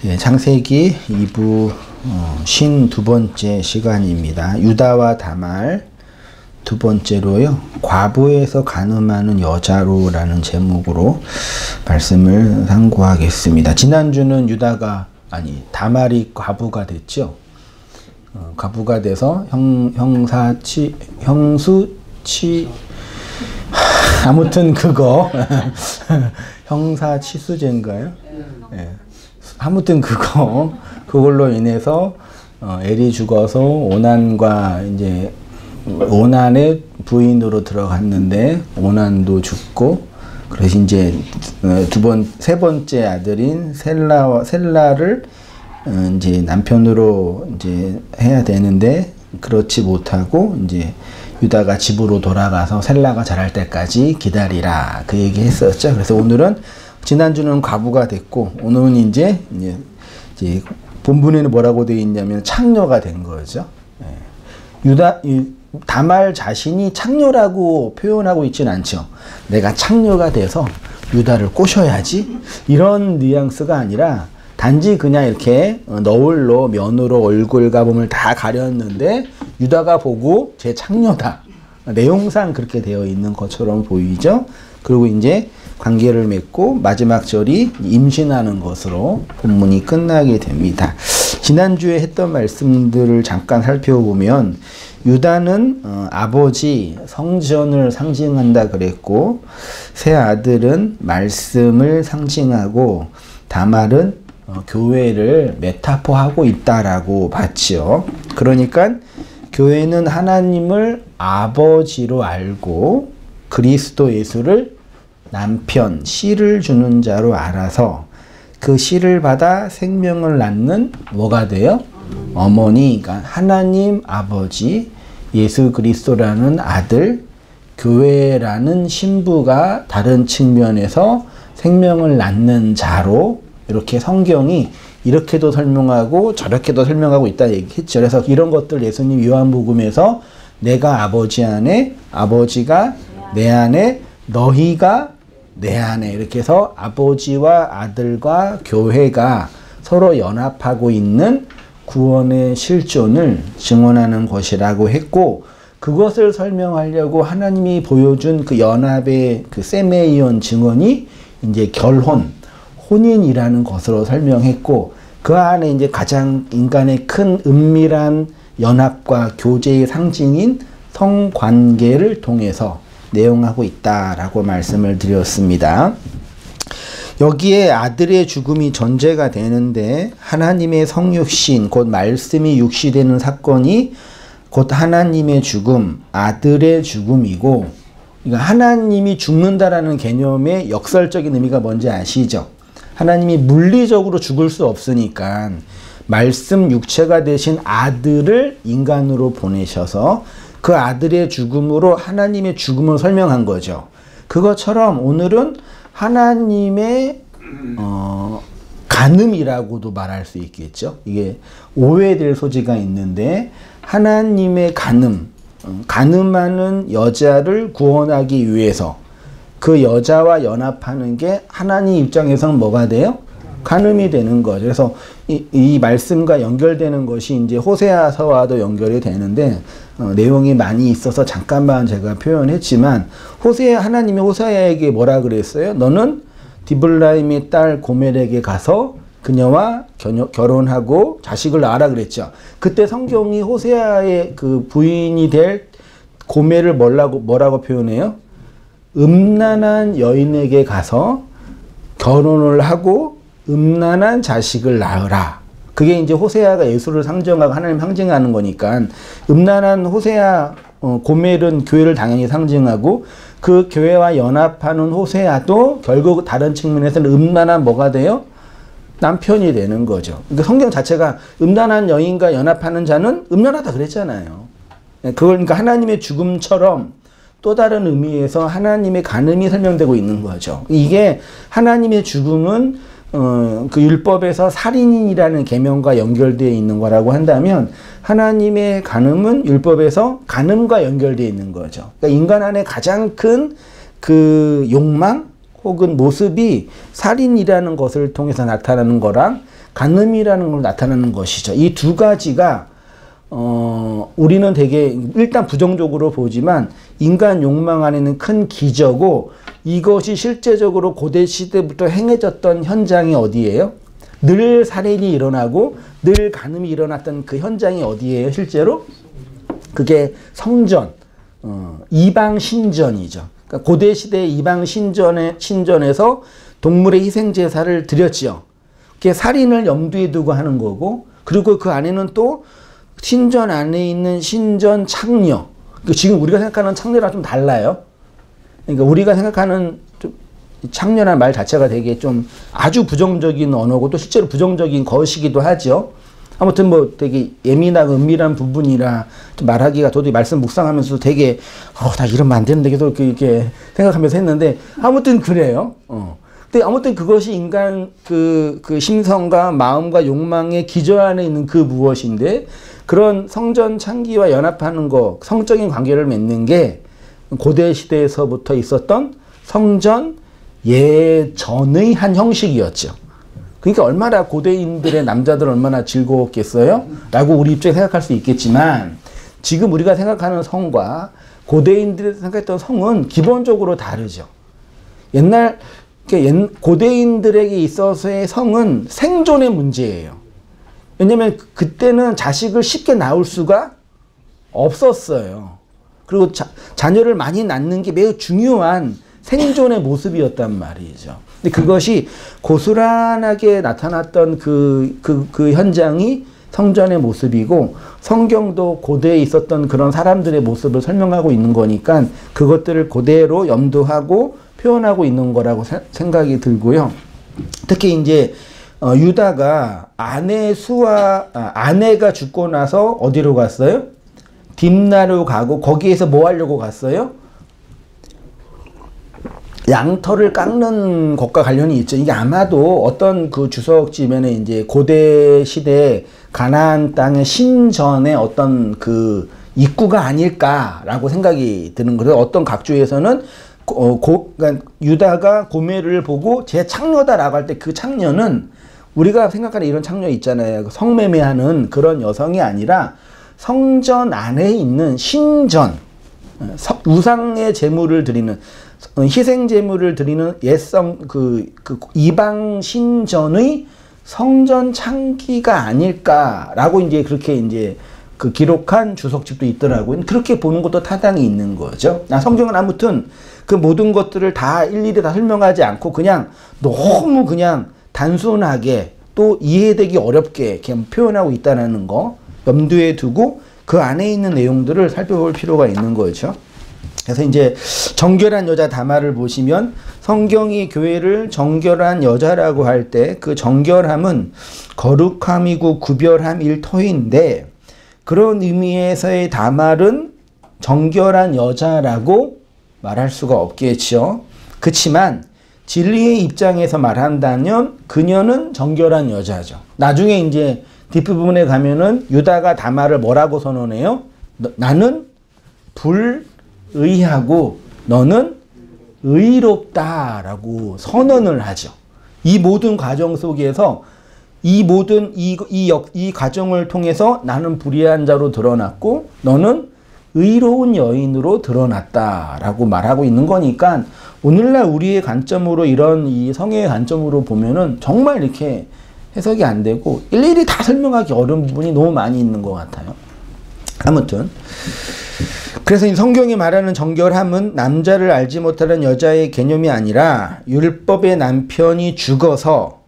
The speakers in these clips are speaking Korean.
네, 창세기 2부 52번째 시간입니다. 유다와 다말 두 번째로요. 과부에서 간음하는 여자로라는 제목으로 말씀을 상고하겠습니다. 지난주는 다말이 과부가 됐죠. 과부가 돼서 아무튼 그거 형사치수제인가요? 네. 아무튼 그걸로 인해서 엘이 죽어서 오난의 부인으로 들어갔는데 오난도 죽고, 그래서 이제 세 번째 아들인 셀라를 이제 남편으로 이제 해야 되는데 그렇지 못하고 이제 유다가 집으로 돌아가서 셀라가 자랄 때까지 기다리라, 그 얘기 했었죠. 그래서 오늘은 지난주는 과부가 됐고 오늘은 이제 본문에는 뭐라고 되어 있냐면 창녀가 된 거죠. 다말 자신이 창녀라고 표현하고 있지는 않죠. 내가 창녀가 돼서 유다를 꼬셔야지, 이런 뉘앙스가 아니라 단지 그냥 이렇게 너울로 면으로 얼굴과 몸을 다 가렸는데 유다가 보고 제 창녀다, 내용상 그렇게 되어 있는 것처럼 보이죠. 그리고 이제 관계를 맺고 마지막 절이 임신하는 것으로 본문이 끝나게 됩니다. 지난주에 했던 말씀들을 잠깐 살펴보면 유다는 아버지 성전을 상징한다 그랬고, 세 아들은 말씀을 상징하고, 다말은 교회를 메타포하고 있다라고 봤죠. 그러니까 교회는 하나님을 아버지로 알고 그리스도 예수를 남편, 씨를 주는 자로 알아서 그 씨를 받아 생명을 낳는 뭐가 돼요? 어머니, 그러니까 하나님 아버지, 예수 그리스도라는 아들, 교회라는 신부가 다른 측면에서 생명을 낳는 자로, 이렇게 성경이 이렇게도 설명하고 저렇게도 설명하고 있다 얘기했죠. 그래서 이런 것들 예수님 요한복음에서 내가 아버지 안에, 아버지가 내 안에, 너희가 내 안에, 이렇게 해서 아버지와 아들과 교회가 서로 연합하고 있는 구원의 실존을 증언하는 것이라고 했고, 그것을 설명하려고 하나님이 보여준 그 연합의 그 세메이온 증언이 이제 혼인이라는 것으로 설명했고, 그 안에 이제 가장 인간의 큰 은밀한 연합과 교제의 상징인 성관계를 통해서 내용하고 있다라고 말씀을 드렸습니다. 여기에 아들의 죽음이 전제가 되는데, 하나님의 성육신, 곧 말씀이 육시되는 사건이 곧 하나님의 죽음, 아들의 죽음이고, 그러니까 하나님이 죽는다라는 개념의 역설적인 의미가 뭔지 아시죠? 하나님이 물리적으로 죽을 수 없으니까 말씀 육체가 되신 아들을 인간으로 보내셔서 그 아들의 죽음으로 하나님의 죽음을 설명한 거죠. 그것처럼 오늘은 하나님의 간음이라고도 말할 수 있겠죠. 이게 오해될 소지가 있는데, 하나님의 간음하는 여자를 구원하기 위해서 그 여자와 연합하는 게 하나님 입장에서는 뭐가 돼요? 간음이 되는 거죠. 그래서 이 말씀과 연결되는 것이 이제 호세아서와도 연결이 되는데, 내용이 많이 있어서 잠깐만 제가 표현했지만, 하나님이 호세아에게 뭐라 그랬어요? 너는 디블라임의 딸 고멜에게 가서 그녀와 결혼하고 자식을 낳아라 그랬죠. 그때 성경이 호세아의 그 부인이 될 고멜을 뭐라고 표현해요? 음란한 여인에게 가서 결혼을 하고 음란한 자식을 낳으라. 그게 이제 호세아가 예수를 상징하고 하나님 상징하는 거니까, 음란한 고멜은 교회를 당연히 상징하고, 그 교회와 연합하는 호세아도 결국 다른 측면에서는 음란한 뭐가 돼요? 남편이 되는 거죠. 그러니까 성경 자체가 음란한 여인과 연합하는 자는 음란하다 그랬잖아요. 그러니까 하나님의 죽음처럼 또 다른 의미에서 하나님의 간음이 설명되고 있는 거죠. 이게 하나님의 죽음은 그 율법에서 살인이라는 계명과 연결되어 있는 거라고 한다면, 하나님의 간음은 율법에서 간음과 연결되어 있는 거죠. 그러니까 인간 안에 가장 큰 그 욕망 혹은 모습이 살인이라는 것을 통해서 나타나는 거랑 간음이라는 걸 나타나는 것이죠. 이 두 가지가 우리는 되게 일단 부정적으로 보지만 인간 욕망 안에는 큰 기저고 이것이 실제적으로 고대 시대부터 행해졌던 현장이 어디예요? 늘 살인이 일어나고 늘 간음이 일어났던 그 현장이 어디예요? 실제로? 그게 성전, 이방 신전이죠. 그러니까 고대 시대의 이방 신전에서 동물의 희생 제사를 드렸지요. 그게 살인을 염두에 두고 하는 거고, 그리고 그 안에는 또 신전 안에 있는 신전 창녀. 지금 우리가 생각하는 창녀랑 좀 달라요. 그러니까 우리가 생각하는 좀 창녀라는 말 자체가 되게 좀 아주 부정적인 언어고 또 실제로 부정적인 것이기도 하죠. 아무튼 뭐 되게 예민하고 은밀한 부분이라 좀 말하기가 저도 말씀 묵상하면서 되게 나 이러면 안 되는데 계속 이렇게 생각하면서 했는데 아무튼 그래요. 근데 아무튼 그것이 인간 그 심성과 마음과 욕망의 기저 안에 있는 그 무엇인데 그런 성전 창기와 연합하는 거, 성적인 관계를 맺는 게 고대 시대에서부터 있었던 성전 예전의 한 형식이었죠. 그러니까 얼마나 고대인들의 남자들 얼마나 즐거웠겠어요? 라고 우리 입장에 생각할 수 있겠지만 지금 우리가 생각하는 성과 고대인들이 생각했던 성은 기본적으로 다르죠. 옛날 고대인들에게 있어서의 성은 생존의 문제예요. 왜냐면 그때는 자식을 쉽게 낳을 수가 없었어요. 그리고 자녀를 많이 낳는 게 매우 중요한 생존의 모습이었단 말이죠. 근데 그것이 고스란하게 나타났던 그 현장이 성전의 모습이고 성경도 고대에 있었던 그런 사람들의 모습을 설명하고 있는 거니까 그것들을 그대로 염두하고 표현하고 있는 거라고 생각이 들고요. 특히 이제 유다가 아내가 죽고 나서 어디로 갔어요? 딥나로 가고 거기에서 뭐 하려고 갔어요? 양털을 깎는 것과 관련이 있죠. 이게 아마도 어떤 그 주석지면에 이제 고대 시대 가나안 땅의 신전의 어떤 그 입구가 아닐까라고 생각이 드는 거예요. 어떤 각주에서는 그러니까 유다가 고멜을 보고 제 창녀다라고 할 때 그 창녀는 우리가 생각하는 이런 창녀 있잖아요. 성매매하는 그런 여성이 아니라 성전 안에 있는 신전, 우상의 제물을 드리는 희생 제물을 드리는 옛성 그 이방 신전의 성전 창기가 아닐까라고 이제 그렇게 이제 그 기록한 주석집도 있더라고요. 그렇게 보는 것도 타당이 있는 거죠. 성경은 아무튼 그 모든 것들을 다 일일이 다 설명하지 않고 그냥 너무 그냥 단순하게 또 이해되기 어렵게 그냥 표현하고 있다는 거 염두에 두고 그 안에 있는 내용들을 살펴볼 필요가 있는 거죠. 그래서 이제 정결한 여자 다말을 보시면 성경이 교회를 정결한 여자라고 할 때 그 정결함은 거룩함이고 구별함일 터인데 그런 의미에서의 다말은 정결한 여자라고 말할 수가 없겠죠. 그렇지만 진리의 입장에서 말한다면 그녀는 정결한 여자죠. 나중에 이제 뒷부분에 가면은 유다가 다말을 뭐라고 선언해요? 나는 불의하고 너는 의롭다라고 선언을 하죠. 이 모든 과정 속에서 이 과정을 통해서 나는 불의한 자로 드러났고 너는 의로운 여인으로 드러났다라고 말하고 있는 거니까 오늘날 우리의 관점으로 이런 이 성의 관점으로 보면은 정말 이렇게 해석이 안 되고 일일이 다 설명하기 어려운 부분이 너무 많이 있는 것 같아요. 아무튼 그래서 이 성경이 말하는 정결함은 남자를 알지 못하는 여자의 개념이 아니라 율법의 남편이 죽어서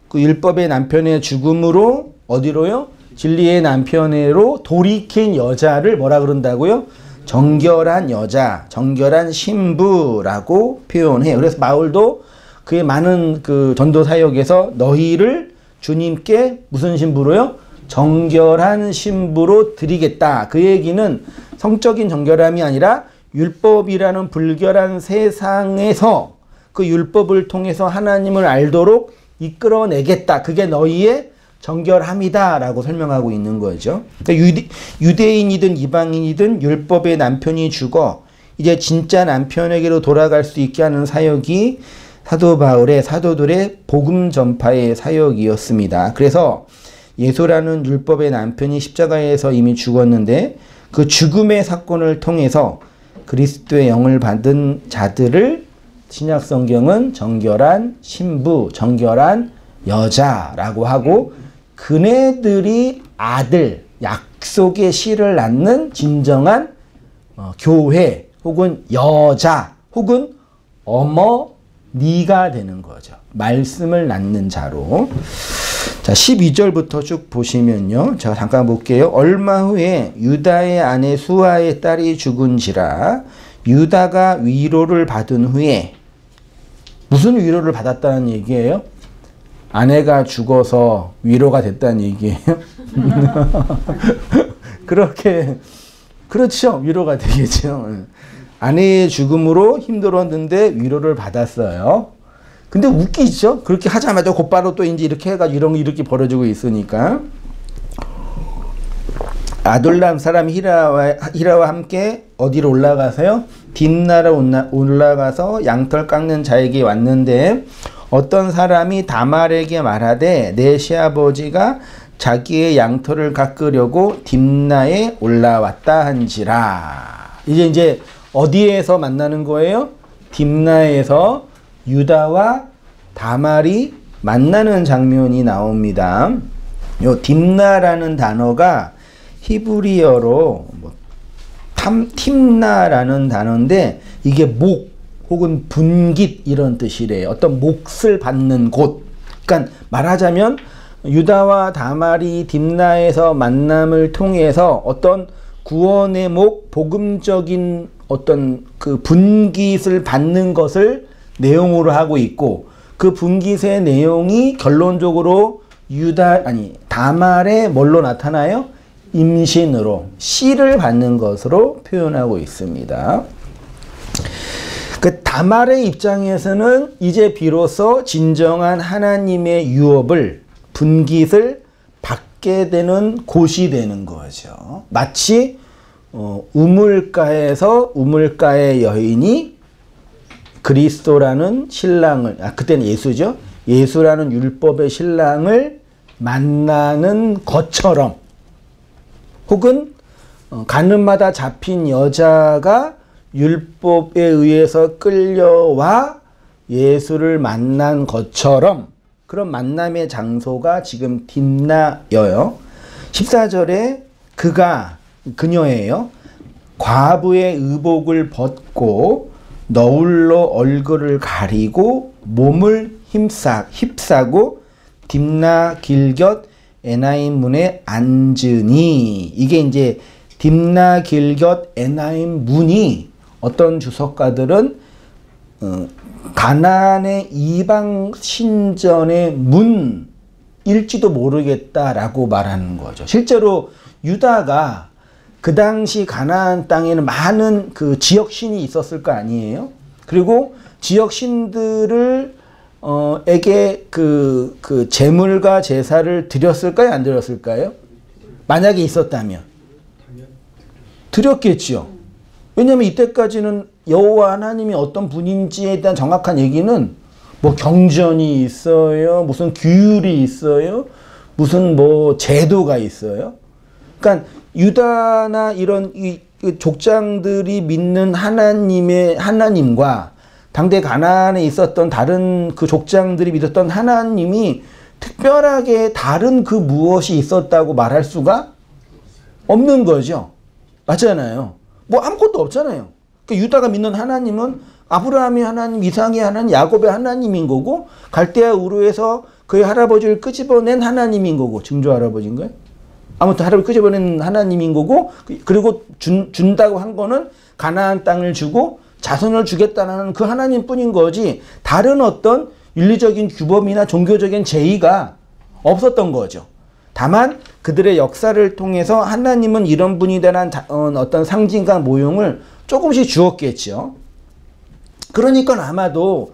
그 율법의 남편의 죽음으로 어디로요? 진리의 남편으로 돌이킨 여자를 뭐라 그런다고요? 정결한 여자, 정결한 신부라고 표현해요. 그래서 바울도 그의 많은 그 전도 사역에서 너희를 주님께 무슨 신부로요? 정결한 신부로 드리겠다. 그 얘기는 성적인 정결함이 아니라 율법이라는 불결한 세상에서 그 율법을 통해서 하나님을 알도록 이끌어내겠다. 그게 너희의 정결함이다 라고 설명하고 있는 거죠. 그러니까 유대인이든 이방인이든 율법의 남편이 죽어 이제 진짜 남편에게로 돌아갈 수 있게 하는 사역이 사도 바울의 사도들의 복음 전파의 사역이었습니다. 그래서 예수라는 율법의 남편이 십자가에서 이미 죽었는데 그 죽음의 사건을 통해서 그리스도의 영을 받은 자들을 신약 성경은 정결한 신부, 정결한 여자라고 하고 그네들이 아들, 약속의 씨를 낳는 진정한 교회 혹은 여자 혹은 어머니가 되는 거죠. 말씀을 낳는 자로. 자, 12절부터 쭉 보시면요. 제가 잠깐 볼게요. 얼마 후에 유다의 아내 수아의 딸이 죽은지라 유다가 위로를 받은 후에 무슨 위로를 받았다는 얘기예요? 아내가 죽어서 위로가 됐다는 얘기예요? 그렇죠. 위로가 되겠죠. 아내의 죽음으로 힘들었는데 위로를 받았어요. 근데 웃기죠? 그렇게 하자마자 곧바로 또 이제 이렇게 해가지고 이런 게 이렇게 벌어지고 있으니까. 아둘람 사람 히라와 함께 어디로 올라가세요? 딥나라 올라가서 양털 깎는 자에게 왔는데 어떤 사람이 다말에게 말하되 내 시아버지가 자기의 양털을 깎으려고 딥나에 올라왔다 한지라. 이제 어디에서 만나는 거예요? 딥나에서 유다와 다말이 만나는 장면이 나옵니다. 요 딥나라는 단어가 히브리어로 tim나라는 단어인데 이게 목 혹은 분깃 이런 뜻이래요. 어떤 몫을 받는 곳. 그러니까 말하자면 유다와 다말이 딥나에서 만남을 통해서 어떤 구원의 목, 복음적인 어떤 그 분깃을 받는 것을 내용으로 하고 있고 그 분깃의 내용이 결론적으로 다말의 뭘로 나타나요? 임신으로 씨를 받는 것으로 표현하고 있습니다. 그 다말의 입장에서는 이제 비로소 진정한 하나님의 유업을 분깃을 받게 되는 곳이 되는 거죠. 마치 우물가에서 우물가의 여인이 그리스도라는 신랑을 그때는 예수죠. 예수라는 율법의 신랑을 만나는 것처럼 혹은 가늠하다 잡힌 여자가 율법에 의해서 끌려와 예수를 만난 것처럼 그런 만남의 장소가 지금 딥나여요. 14절에 그녀예요. 과부의 의복을 벗고 너울로 얼굴을 가리고 몸을 휩싸고 딥나 길곁 에나임 문에 앉으니 이게 이제 딥나 길곁 에나임 문이 어떤 주석가들은 가나안의 이방 신전의 문일지도 모르겠다라고 말하는 거죠. 실제로 유다가 그 당시 가나안 땅에는 많은 그 지역신이 있었을 거 아니에요. 그리고 지역신들을 에게 그 제물과 제사를 드렸을까요? 안 드렸을까요? 만약에 있었다면 드렸겠죠. 왜냐하면 이때까지는 여호와 하나님이 어떤 분인지에 대한 정확한 얘기는 뭐 경전이 있어요, 무슨 규율이 있어요, 무슨 뭐 제도가 있어요. 그러니까 유다나 이런 이 족장들이 믿는 하나님과 당대 가나안에 있었던 다른 그 족장들이 믿었던 하나님이 특별하게 다른 그 무엇이 있었다고 말할 수가 없는 거죠. 맞잖아요. 뭐 아무것도 없잖아요. 그러니까 유다가 믿는 하나님은 아브라함의 하나님, 이삭의 하나님, 야곱의 하나님인 거고 갈대아 우르에서 그의 할아버지를 끄집어낸 하나님인 거고 증조 할아버지인가요? 아무튼 할아버지 끄집어낸 하나님인 거고 그리고 준다고 한 거는 가나안 땅을 주고 자손을 주겠다는 그 하나님뿐인 거지 다른 어떤 윤리적인 규범이나 종교적인 제의가 없었던 거죠. 다만 그들의 역사를 통해서 하나님은 이런 분이다라는 어떤 상징과 모형을 조금씩 주었겠죠. 그러니까 아마도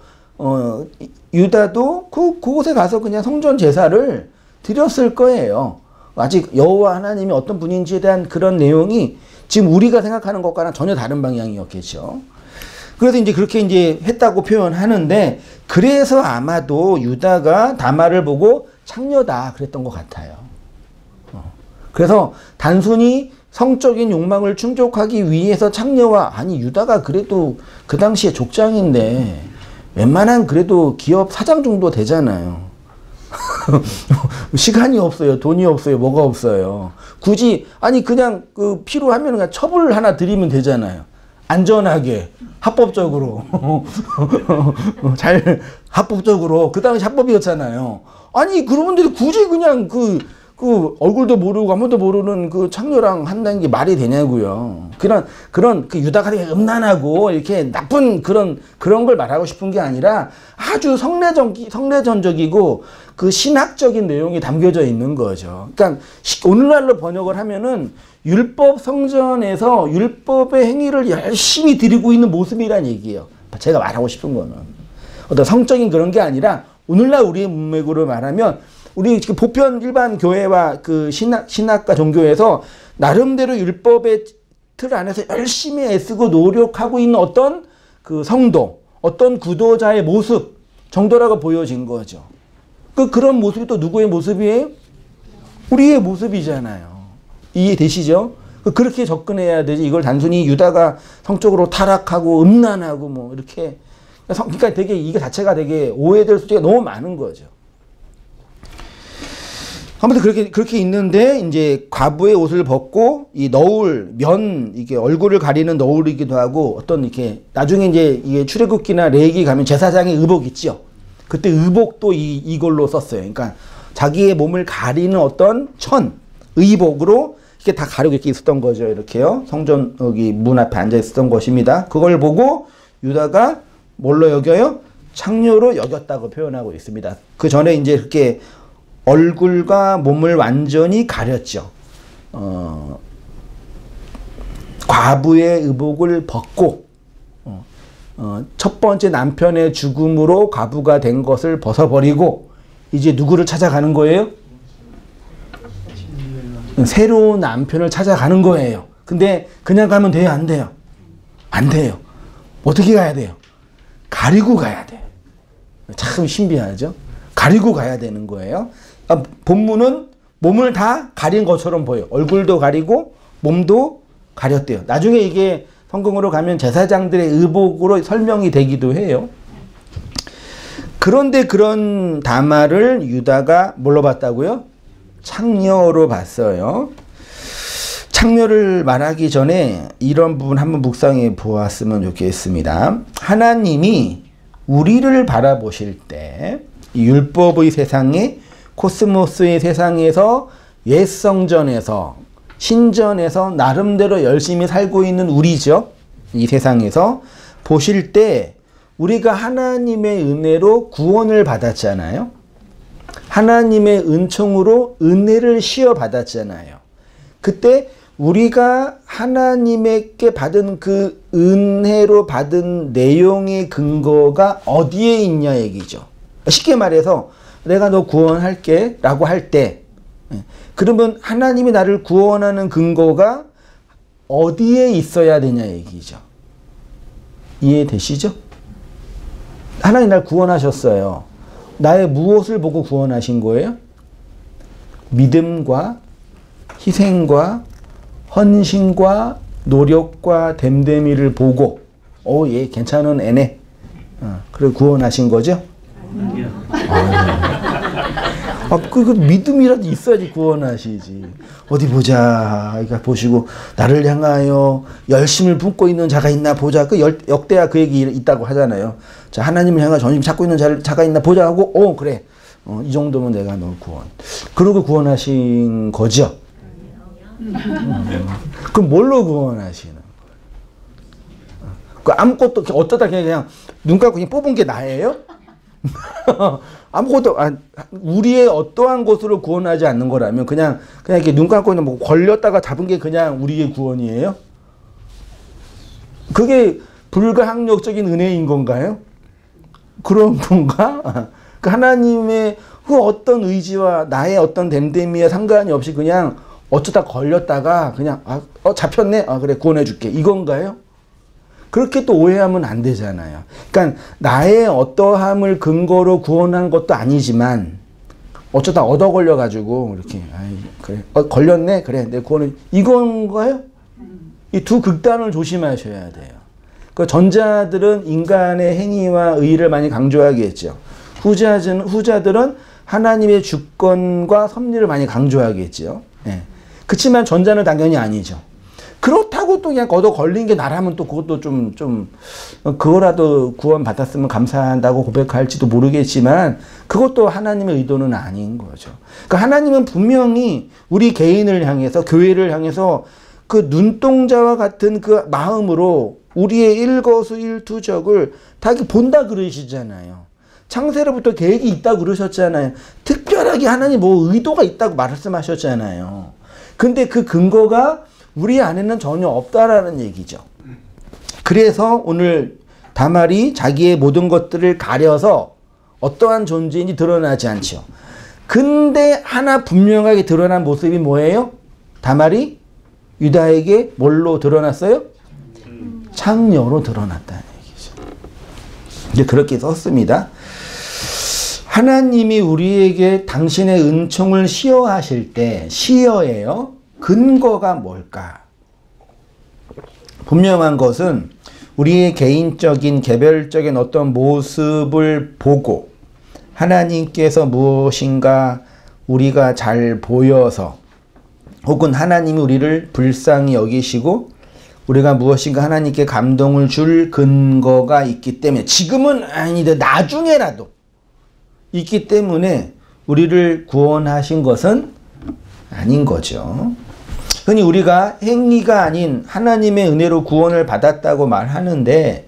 유다도 그곳에 가서 그냥 성전 제사를 드렸을 거예요. 아직 여호와 하나님이 어떤 분인지에 대한 그런 내용이 지금 우리가 생각하는 것과는 전혀 다른 방향이었겠죠. 그래서 이제 그렇게 이제 했다고 표현하는데, 그래서 아마도 유다가 다말을 보고 창녀다 그랬던 것 같아요. 그래서 단순히 성적인 욕망을 충족하기 위해서 창녀와, 아니 유다가 그래도 그 당시에 족장인데 웬만한 그래도 기업 사장 정도 되잖아요. 시간이 없어요. 돈이 없어요. 뭐가 없어요. 굳이 아니 그냥 그 필요하면 그냥 첩을 하나 드리면 되잖아요. 안전하게 합법적으로 잘 합법적으로. 그 당시 합법이었잖아요. 아니 그분들이 굳이 그냥 그 얼굴도 모르고 아무도 모르는 그 창녀랑 한다는 게 말이 되냐고요. 그런 그 유다가 되게 음란하고 이렇게 나쁜 그런 걸 말하고 싶은 게 아니라 아주 성내전적이고 그 신학적인 내용이 담겨져 있는 거죠. 그러니까 오늘날로 번역을 하면은 율법 성전에서 율법의 행위를 열심히 드리고 있는 모습이란 얘기예요. 제가 말하고 싶은 거는 어떤 성적인 그런 게 아니라 오늘날 우리의 문맥으로 말하면 우리 지금 보편 일반 교회와 그 신학과 종교에서 나름대로 율법의 틀 안에서 열심히 애쓰고 노력하고 있는 어떤 그 성도, 어떤 구도자의 모습 정도라고 보여진 거죠. 그런 모습이 또 누구의 모습이에요? 우리의 모습이잖아요. 이해되시죠? 그렇게 접근해야 되지. 이걸 단순히 유다가 성적으로 타락하고 음란하고 뭐 이렇게, 그러니까 되게 이게 자체가 되게 오해될 수가 너무 많은 거죠. 아무튼 그렇게 있는데, 이제 과부의 옷을 벗고 이 너울, 이게 얼굴을 가리는 너울이기도 하고, 어떤 이렇게 나중에 이제 이게 출애굽기나 레위기 가면 제사장의 의복 있죠. 그때 의복도 이걸로 썼어요. 그러니까 자기의 몸을 가리는 어떤 의복으로 이렇게 다 가리고 이렇게 있었던 거죠. 이렇게요. 성전 여기 문 앞에 앉아 있었던 것입니다. 그걸 보고 유다가 뭘로 여겨요? 창녀로 여겼다고 표현하고 있습니다. 그 전에 이제 이렇게 얼굴과 몸을 완전히 가렸죠. 과부의 의복을 벗고 첫 번째 남편의 죽음으로 과부가 된 것을 벗어버리고 이제 누구를 찾아가는 거예요? 새로운 남편을 찾아가는 거예요. 근데 그냥 가면 돼요? 안 돼요? 안 돼요. 어떻게 가야 돼요? 가리고 가야 돼요. 참 신비하죠? 가리고 가야 되는 거예요. 본문은 몸을 다 가린 것처럼 보여요. 얼굴도 가리고 몸도 가렸대요. 나중에 이게 성경으로 가면 제사장들의 의복으로 설명이 되기도 해요. 그런데 그런 다말을 유다가 뭘로 봤다고요? 창녀로 봤어요. 창녀를 말하기 전에 이런 부분 한번 묵상해 보았으면 좋겠습니다. 하나님이 우리를 바라보실 때 율법의 세상에, 코스모스의 세상에서, 옛 성전에서, 신전에서 나름대로 열심히 살고 있는 우리죠. 이 세상에서 보실 때 우리가 하나님의 은혜로 구원을 받았잖아요. 하나님의 은총으로 은혜를 시어 받았잖아요. 그때 우리가 하나님에게 받은 그 은혜로 받은 내용의 근거가 어디에 있냐 얘기죠. 쉽게 말해서 내가 너 구원할게 라고 할 때, 그러면 하나님이 나를 구원하는 근거가 어디에 있어야 되냐 얘기죠. 이해되시죠? 하나님 날 구원하셨어요. 나의 무엇을 보고 구원하신 거예요? 믿음과 희생과 헌신과 노력과 됨됨이를 보고 얘 괜찮은 애네. 그래 구원하신 거죠? 그 믿음이라도 있어야지 구원하시지. 어디 보자. 그러니까 보시고 나를 향하여 열심을 품고 있는 자가 있나 보자. 그 역대야 그 얘기 있다고 하잖아요. 자, 하나님을 향하여 전심 찾고 있는 자가 있나 보자 하고 그래. 이 정도면 내가 너 구원. 그러고 구원하신 거죠. 그럼 뭘로 구원하시는? 그 아무것도 어쩌다 그냥 눈 감고 그냥 뽑은 게 나예요? 아무것도 우리의 어떠한 것으로 구원하지 않는 거라면 그냥 이렇게 눈 감고 그냥 뭐 걸렸다가 잡은 게 그냥 우리의 구원이에요? 그게 불가항력적인 은혜인 건가요? 그런 건가? 그 하나님의 그 어떤 의지와 나의 어떤 됨됨이와 상관이 없이 그냥 어쩌다 걸렸다가 그냥 잡혔네. 그래 구원해 줄게. 이건가요? 그렇게 또 오해하면 안 되잖아요. 그러니까 나의 어떠함을 근거로 구원한 것도 아니지만 어쩌다 얻어 걸려가지고 이렇게 아이, 그래 걸렸네 그래 내 구원은 이건가요? 이 두 극단을 조심하셔야 돼요. 그 전자들은 인간의 행위와 의의를 많이 강조하겠죠. 후자들은 하나님의 주권과 섭리를 많이 강조하겠죠. 예. 그렇지만 전자는 당연히 아니죠. 그렇다고 또 그냥 얻어 걸린 게 나라면 또 그것도 그거라도 구원 받았으면 감사한다고 고백할지도 모르겠지만 그것도 하나님의 의도는 아닌 거죠. 그러니까 하나님은 분명히 우리 개인을 향해서 교회를 향해서 그 눈동자와 같은 그 마음으로 우리의 일거수일투족을 다 본다 그러시잖아요. 창세로부터 계획이 있다고 그러셨잖아요. 특별하게 하나님 뭐 의도가 있다고 말씀하셨잖아요. 근데 그 근거가 우리 안에는 전혀 없다라는 얘기죠. 그래서 오늘 다말이 자기의 모든 것들을 가려서 어떠한 존재인지 드러나지 않죠. 근데 하나 분명하게 드러난 모습이 뭐예요? 다말이 유다에게 뭘로 드러났어요? 창녀로 드러났다는 얘기죠. 이제 그렇게 썼습니다. 하나님이 우리에게 당신의 은총을 시여하실 때 시여예요. 근거가 뭘까? 분명한 것은 우리의 개인적인 개별적인 어떤 모습을 보고 하나님께서 무엇인가 우리가 잘 보여서 혹은 하나님이 우리를 불쌍히 여기시고 우리가 무엇인가 하나님께 감동을 줄 근거가 있기 때문에 지금은 아니데 나중에라도 있기 때문에 우리를 구원하신 것은 아닌 거죠. 흔히 우리가 행위가 아닌 하나님의 은혜로 구원을 받았다고 말하는데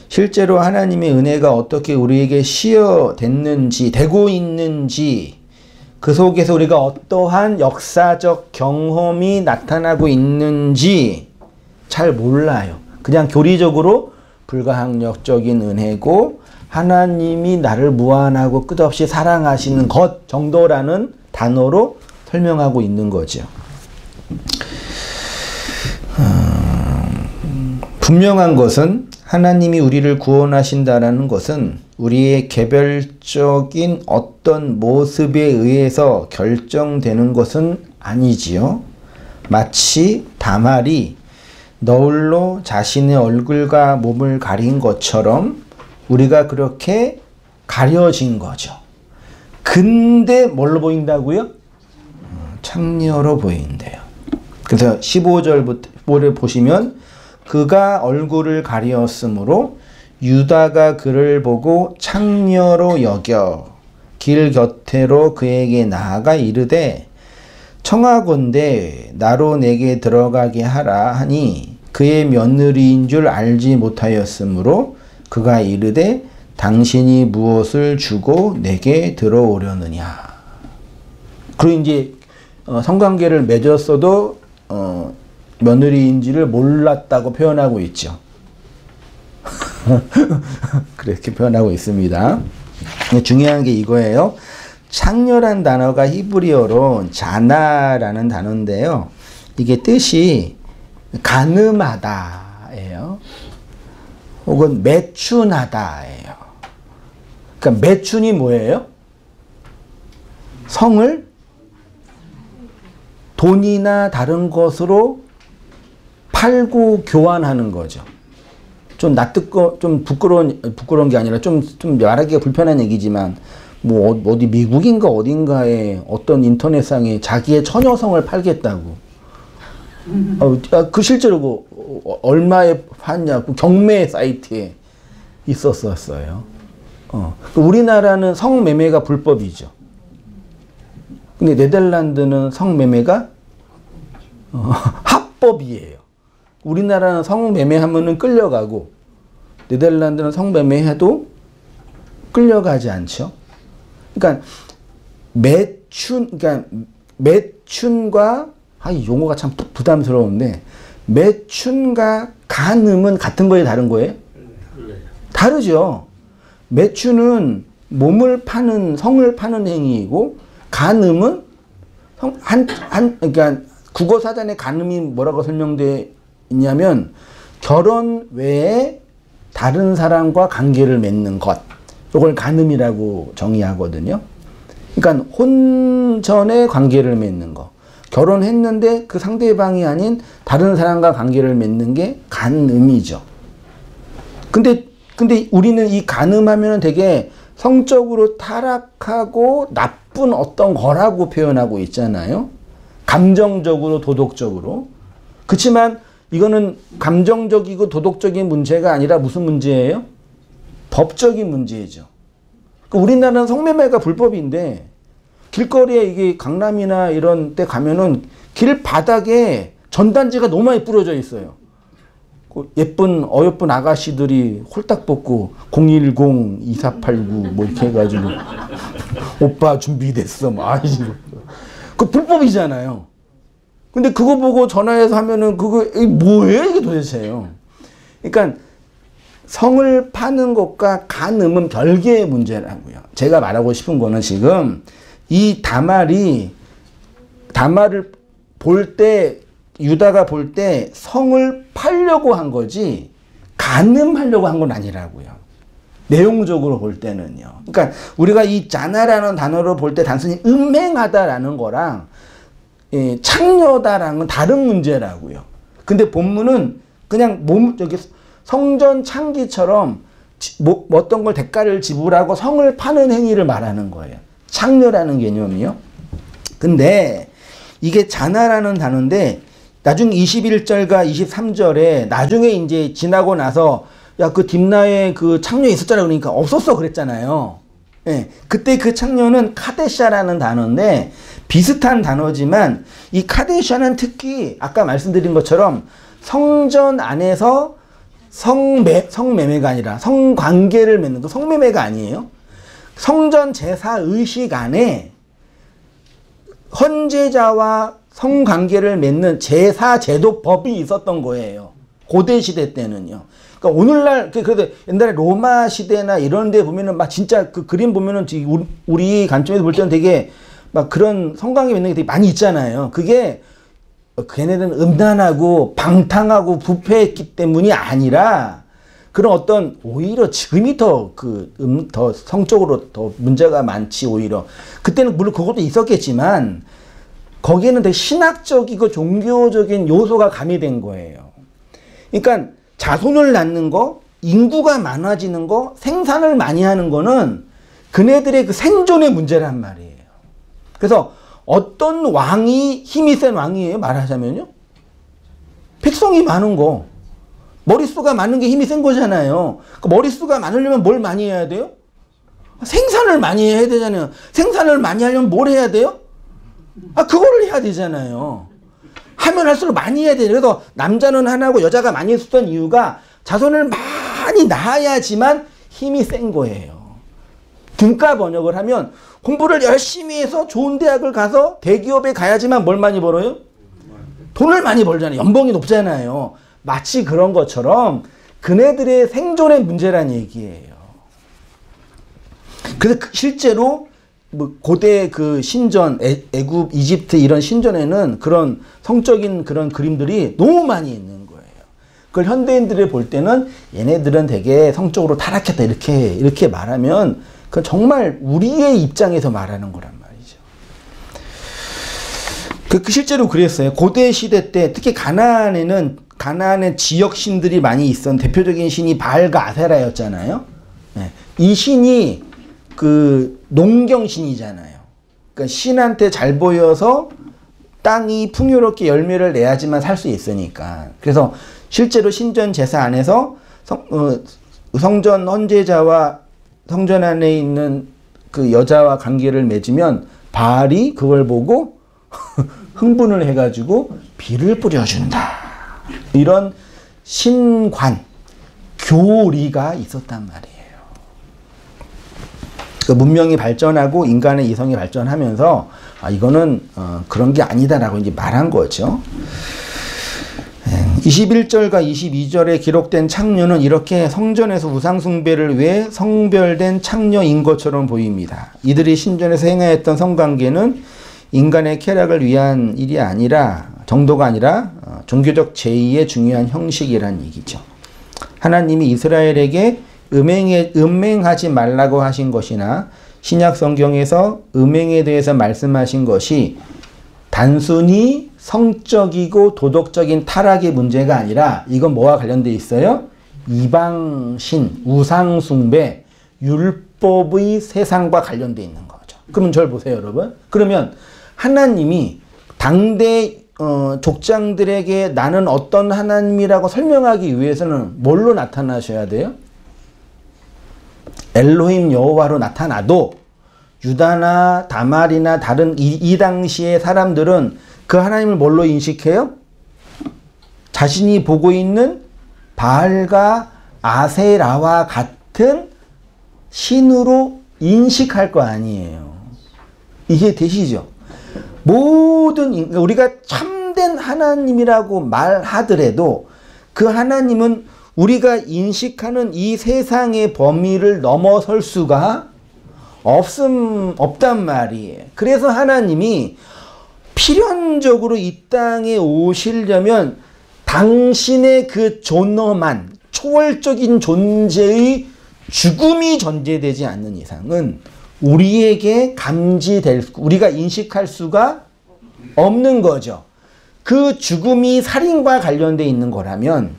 실제로 하나님의 은혜가 어떻게 우리에게 시여됐는지 되고 있는지 그 속에서 우리가 어떠한 역사적 경험이 나타나고 있는지 잘 몰라요. 그냥 교리적으로 불가항력적인 은혜고 하나님이 나를 무한하고 끝없이 사랑하시는 것 정도라는 단어로 설명하고 있는 거죠. 분명한 것은 하나님이 우리를 구원하신다라는 것은 우리의 개별적인 어떤 모습에 의해서 결정되는 것은 아니지요. 마치 다말이 너울로 자신의 얼굴과 몸을 가린 것처럼 우리가 그렇게 가려진 거죠. 근데 뭘로 보인다고요? 창녀로 보인대요. 그래서 15절부터 보시면 그가 얼굴을 가리었으므로 유다가 그를 보고 창녀로 여겨 길 곁으로 그에게 나아가 이르되 청하건대 나로 내게 들어가게 하라 하니 그의 며느리인 줄 알지 못하였으므로 그가 이르되 당신이 무엇을 주고 내게 들어오려느냐. 그리고 이제 성관계를 맺었어도 며느리인지를 몰랐다고 표현하고 있죠. 그렇게 표현하고 있습니다. 중요한 게 이거예요. 창녀란 단어가 히브리어로 자나라는 단어인데요. 이게 뜻이 가늠하다예요. 혹은 매춘하다예요. 그러니까 매춘이 뭐예요? 성을 돈이나 다른 것으로 팔고 교환하는 거죠. 좀 낯뜨거, 좀 부끄러운 게 아니라 좀 말하기가 불편한 얘기지만, 뭐, 어디 미국인가 어딘가에 어떤 인터넷상에 자기의 처녀성을 팔겠다고. 그 실제로 얼마에 팔냐고 경매 사이트에 있었어요. 우리나라는 성매매가 불법이죠. 근데 네덜란드는 성매매가 합법이에요. 우리나라는 성매매하면은 끌려가고 네덜란드는 성매매해도 끌려가지 않죠. 그러니까 매춘과 이 용어가 참 부담스러운데 매춘과 간음은 같은 거예요, 다른 거예요? 다르죠. 매춘은 몸을 파는 성을 파는 행위이고 간음은 그러니까 국어 사전에 간음이 뭐라고 설명돼 있냐면 결혼 외에 다른 사람과 관계를 맺는 것, 이걸 간음이라고 정의하거든요. 그러니까 혼전의 관계를 맺는 거, 결혼했는데 그 상대방이 아닌 다른 사람과 관계를 맺는 게 간음이죠. 근데 우리는 이 간음하면 되게 성적으로 타락하고 나쁜 어떤 거라고 표현하고 있잖아요. 감정적으로, 도덕적으로. 그렇지만 이거는 감정적이고 도덕적인 문제가 아니라 무슨 문제예요? 법적인 문제죠. 우리나라는 성매매가 불법인데 길거리에 이게 강남이나 이런 데 가면은 길 바닥에 전단지가 너무 많이 뿌려져 있어요. 예쁜 어여쁜 아가씨들이 홀딱 벗고 010-2489 뭐 이렇게 해가지고 오빠 준비됐어 뭐 아이고 그 불법이잖아요. 근데 그거 보고 전화해서 하면은 그거 뭐예요 이게 도대체요. 그러니까 성을 파는 것과 간음은 별개의 문제라고요. 제가 말하고 싶은 거는 지금 이 다말을 볼 때 유다가 볼 때 성을 팔려고 한 거지 간음하려고 한 건 아니라고요. 내용적으로 볼 때는요. 그러니까 우리가 이 자나라는 단어로 볼 때 단순히 음행하다라는 거랑 창녀다라는 건 다른 문제라고요. 근데 본문은 그냥 저기 성전 창기처럼 어떤 걸 대가를 지불하고 성을 파는 행위를 말하는 거예요. 창녀라는 개념이요. 근데 이게 자나라는 단어인데 나중에 21절과 23절에 나중에 이제 지나고 나서 야, 그 딥나에 그 창녀 있었잖아. 그러니까 없었어 그랬잖아요. 예, 그때 그 창녀는 카데샤라는 단어인데 비슷한 단어지만 이 카데샤는 특히 아까 말씀드린 것처럼 성전 안에서 성매매가 아니라 성관계를 맺는 거 성매매가 아니에요. 성전 제사 의식 안에 헌제자와 성관계를 맺는 제사 제도법이 있었던 거예요. 고대 시대 때는요. 그러니까 오늘날 그래도 옛날에 로마 시대나 이런 데 보면은 막 진짜 그 그림 보면은 우리 관점에서 볼 때는 되게 막 그런 성관계 맺는 게 되게 많이 있잖아요. 그게 걔네들은 음란하고 방탕하고 부패했기 때문이 아니라 그런 어떤 오히려 지금이 더 성적으로 더 문제가 많지 오히려. 그때는 물론 그것도 있었겠지만 거기에는 되게 신학적이고 종교적인 요소가 가미된 거예요. 그러니까 자손을 낳는 거, 인구가 많아지는 거, 생산을 많이 하는 거는 그네들의 그 생존의 문제란 말이에요. 그래서 어떤 왕이 힘이 센 왕이에요? 말하자면요. 백성이 많은 거. 머릿수가 많은 게 힘이 센 거잖아요. 그 머릿수가 많으려면 뭘 많이 해야 돼요? 생산을 많이 해야 되잖아요. 생산을 많이 하려면 뭘 해야 돼요? 그거를 해야 되잖아요. 하면 할수록 많이 해야 돼요. 그래서 남자는 하나고 여자가 많이 쓰던 이유가 자손을 많이 낳아야지만 힘이 센 거예요. 등가 번역을 하면 공부를 열심히 해서 좋은 대학을 가서 대기업에 가야지만 뭘 많이 벌어요? 돈을 많이 벌잖아요. 연봉이 높잖아요. 마치 그런 것처럼 그네들의 생존의 문제란 얘기예요. 그래서 실제로 고대 그 신전, 애굽, 이집트 이런 신전에는 그런 성적인 그런 그림들이 너무 많이 있는 거예요. 그걸 현대인들이 볼 때는 얘네들은 되게 성적으로 타락했다 이렇게 말하면 그건 정말 우리의 입장에서 말하는 거란 말이죠. 실제로 그랬어요. 고대 시대 때 특히 가나안에 지역 신들이 많이 있었는데 대표적인 신이 바알과 아세라였잖아요. 네. 이 신이 그 농경신이잖아요. 그러니까 신한테 잘 보여서 땅이 풍요롭게 열매를 내야지만 살 수 있으니까. 그래서 실제로 신전 제사 안에서 성전 헌제자와 성전 안에 있는 그 여자와 관계를 맺으면 바알이 그걸 보고 흥분을 해가지고 비를 뿌려준다. 이런 신관, 교리가 있었단 말이에요. 문명이 발전하고 인간의 이성이 발전하면서 이거는 그런 게 아니다라고 이제 말한 거죠. 21절과 22절에 기록된 창녀는 이렇게 성전에서 우상숭배를 위해 성별된 창녀인 것처럼 보입니다. 이들이 신전에서 행하였던 성관계는 인간의 쾌락을 위한 일이 아니라 정도가 아니라 종교적 제의의 중요한 형식이란 얘기죠. 하나님이 이스라엘에게 음행하지 말라고 하신 것이나 신약 성경에서 음행에 대해서 말씀하신 것이 단순히 성적이고 도덕적인 타락의 문제가 아니라 이건 뭐와 관련돼 있어요? 이방신, 우상숭배, 율법의 세상과 관련돼 있는 거죠. 그러면 저를 보세요, 여러분. 그러면 하나님이 당대 족장들에게 나는 어떤 하나님이라고 설명하기 위해서는 뭘로 나타나셔야 돼요? 엘로힘 여호와로 나타나도 유다나 다말이나 다른 이 당시의 사람들은 그 하나님을 뭘로 인식해요? 자신이 보고 있는 바알과 아세라와 같은 신으로 인식할 거 아니에요. 이게 되시죠? 모든 우리가 참된 하나님이라고 말하더라도 그 하나님은 우리가 인식하는 이 세상의 범위를 넘어설 수가 없단 말이에요. 그래서 하나님이 필연적으로 이 땅에 오시려면 당신의 그 존엄한 초월적인 존재의 죽음이 전제되지 않는 이상은 우리에게 우리가 인식할 수가 없는 거죠. 그 죽음이 살인과 관련되어 있는 거라면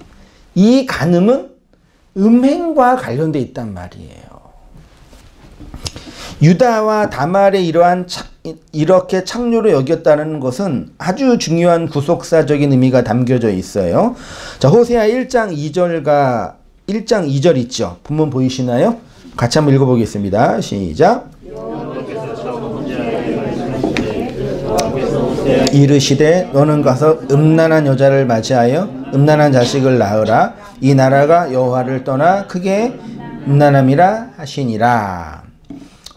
이 간음은 음행과 관련되어 있단 말이에요. 유다와 다말의 이렇게 창녀로 여겼다는 것은 아주 중요한 구속사적인 의미가 담겨져 있어요. 자, 호세아 1장 2절 있죠. 본문 보이시나요? 같이 한번 읽어보겠습니다. 시작. 이르시되 너는 가서 음란한 여자를 맞이하여 음란한 자식을 낳으라. 이 나라가 여호와를 떠나 크게 음란함이라 하시니라.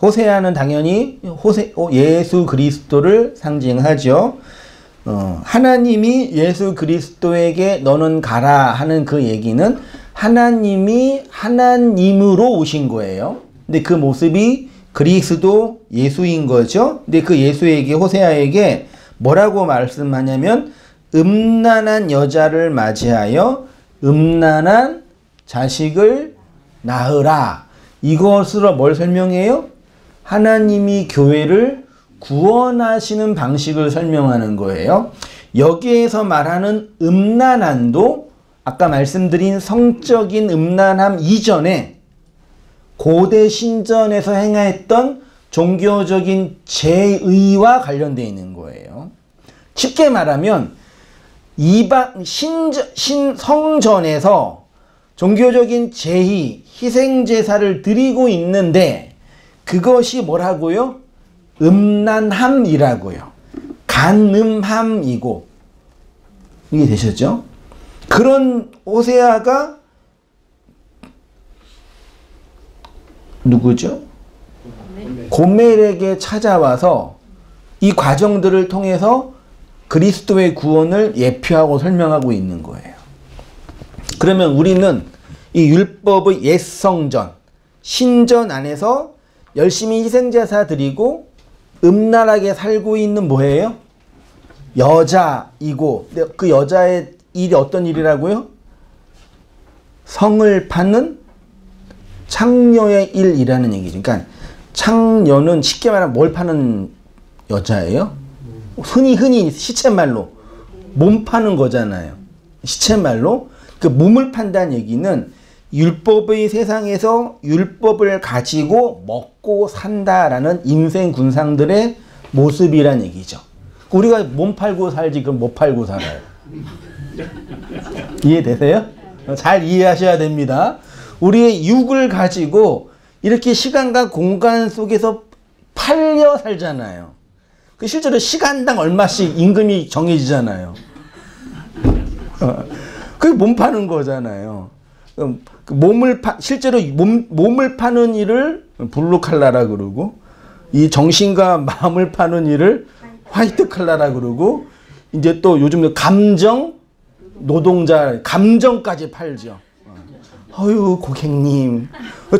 호세아는 당연히 예수 그리스도를 상징하죠. 하나님이 예수 그리스도에게 너는 가라 하는 그 얘기는 하나님이 하나님으로 오신 거예요. 근데 그 모습이 그리스도 예수인 거죠. 근데 그 예수에게 호세아에게 뭐라고 말씀하냐면 음란한 여자를 맞이하여 음란한 자식을 낳으라. 이것으로 뭘 설명해요? 하나님이 교회를 구원하시는 방식을 설명하는 거예요. 여기에서 말하는 음란함도 아까 말씀드린 성적인 음란함 이전에 고대 신전에서 행했던 종교적인 제의와 관련되어 있는 거예요. 쉽게 말하면 성전에서 종교적인 제의, 희생제사를 드리고 있는데 그것이 뭐라고요? 음란함이라고요. 간음함이고. 이게 되셨죠? 그런 호세아가 누구죠? 고멜에게 찾아와서 이 과정들을 통해서 그리스도의 구원을 예표하고 설명하고 있는 거예요. 그러면 우리는 이 율법의 옛 성전, 신전 안에서 열심히 희생제사 드리고 음란하게 살고 있는 뭐예요? 여자이고, 그 여자의 일이 어떤 일이라고요? 성을 파는 창녀의 일이라는 얘기죠. 그러니까 창녀는 쉽게 말하면 뭘 파는 여자예요? 흔히 시체말로 몸 파는 거잖아요. 시체말로 그 몸을 판다는 얘기는 율법의 세상에서 율법을 가지고 먹고 산다라는 인생 군상들의 모습이란 얘기죠. 우리가 몸 팔고 살지 그럼 못 팔고 살아요. 이해되세요? 잘 이해하셔야 됩니다. 우리의 육을 가지고 이렇게 시간과 공간 속에서 팔려 살잖아요. 그 실제로 시간당 얼마씩 임금이 정해지잖아요. 그게 몸 파는 거잖아요. 실제로 몸을 파는 일을 블루 칼라라 그러고, 이 정신과 마음을 파는 일을 화이트 칼라라 그러고, 이제 또 요즘 감정 노동자, 감정까지 팔죠. 어휴, 고객님.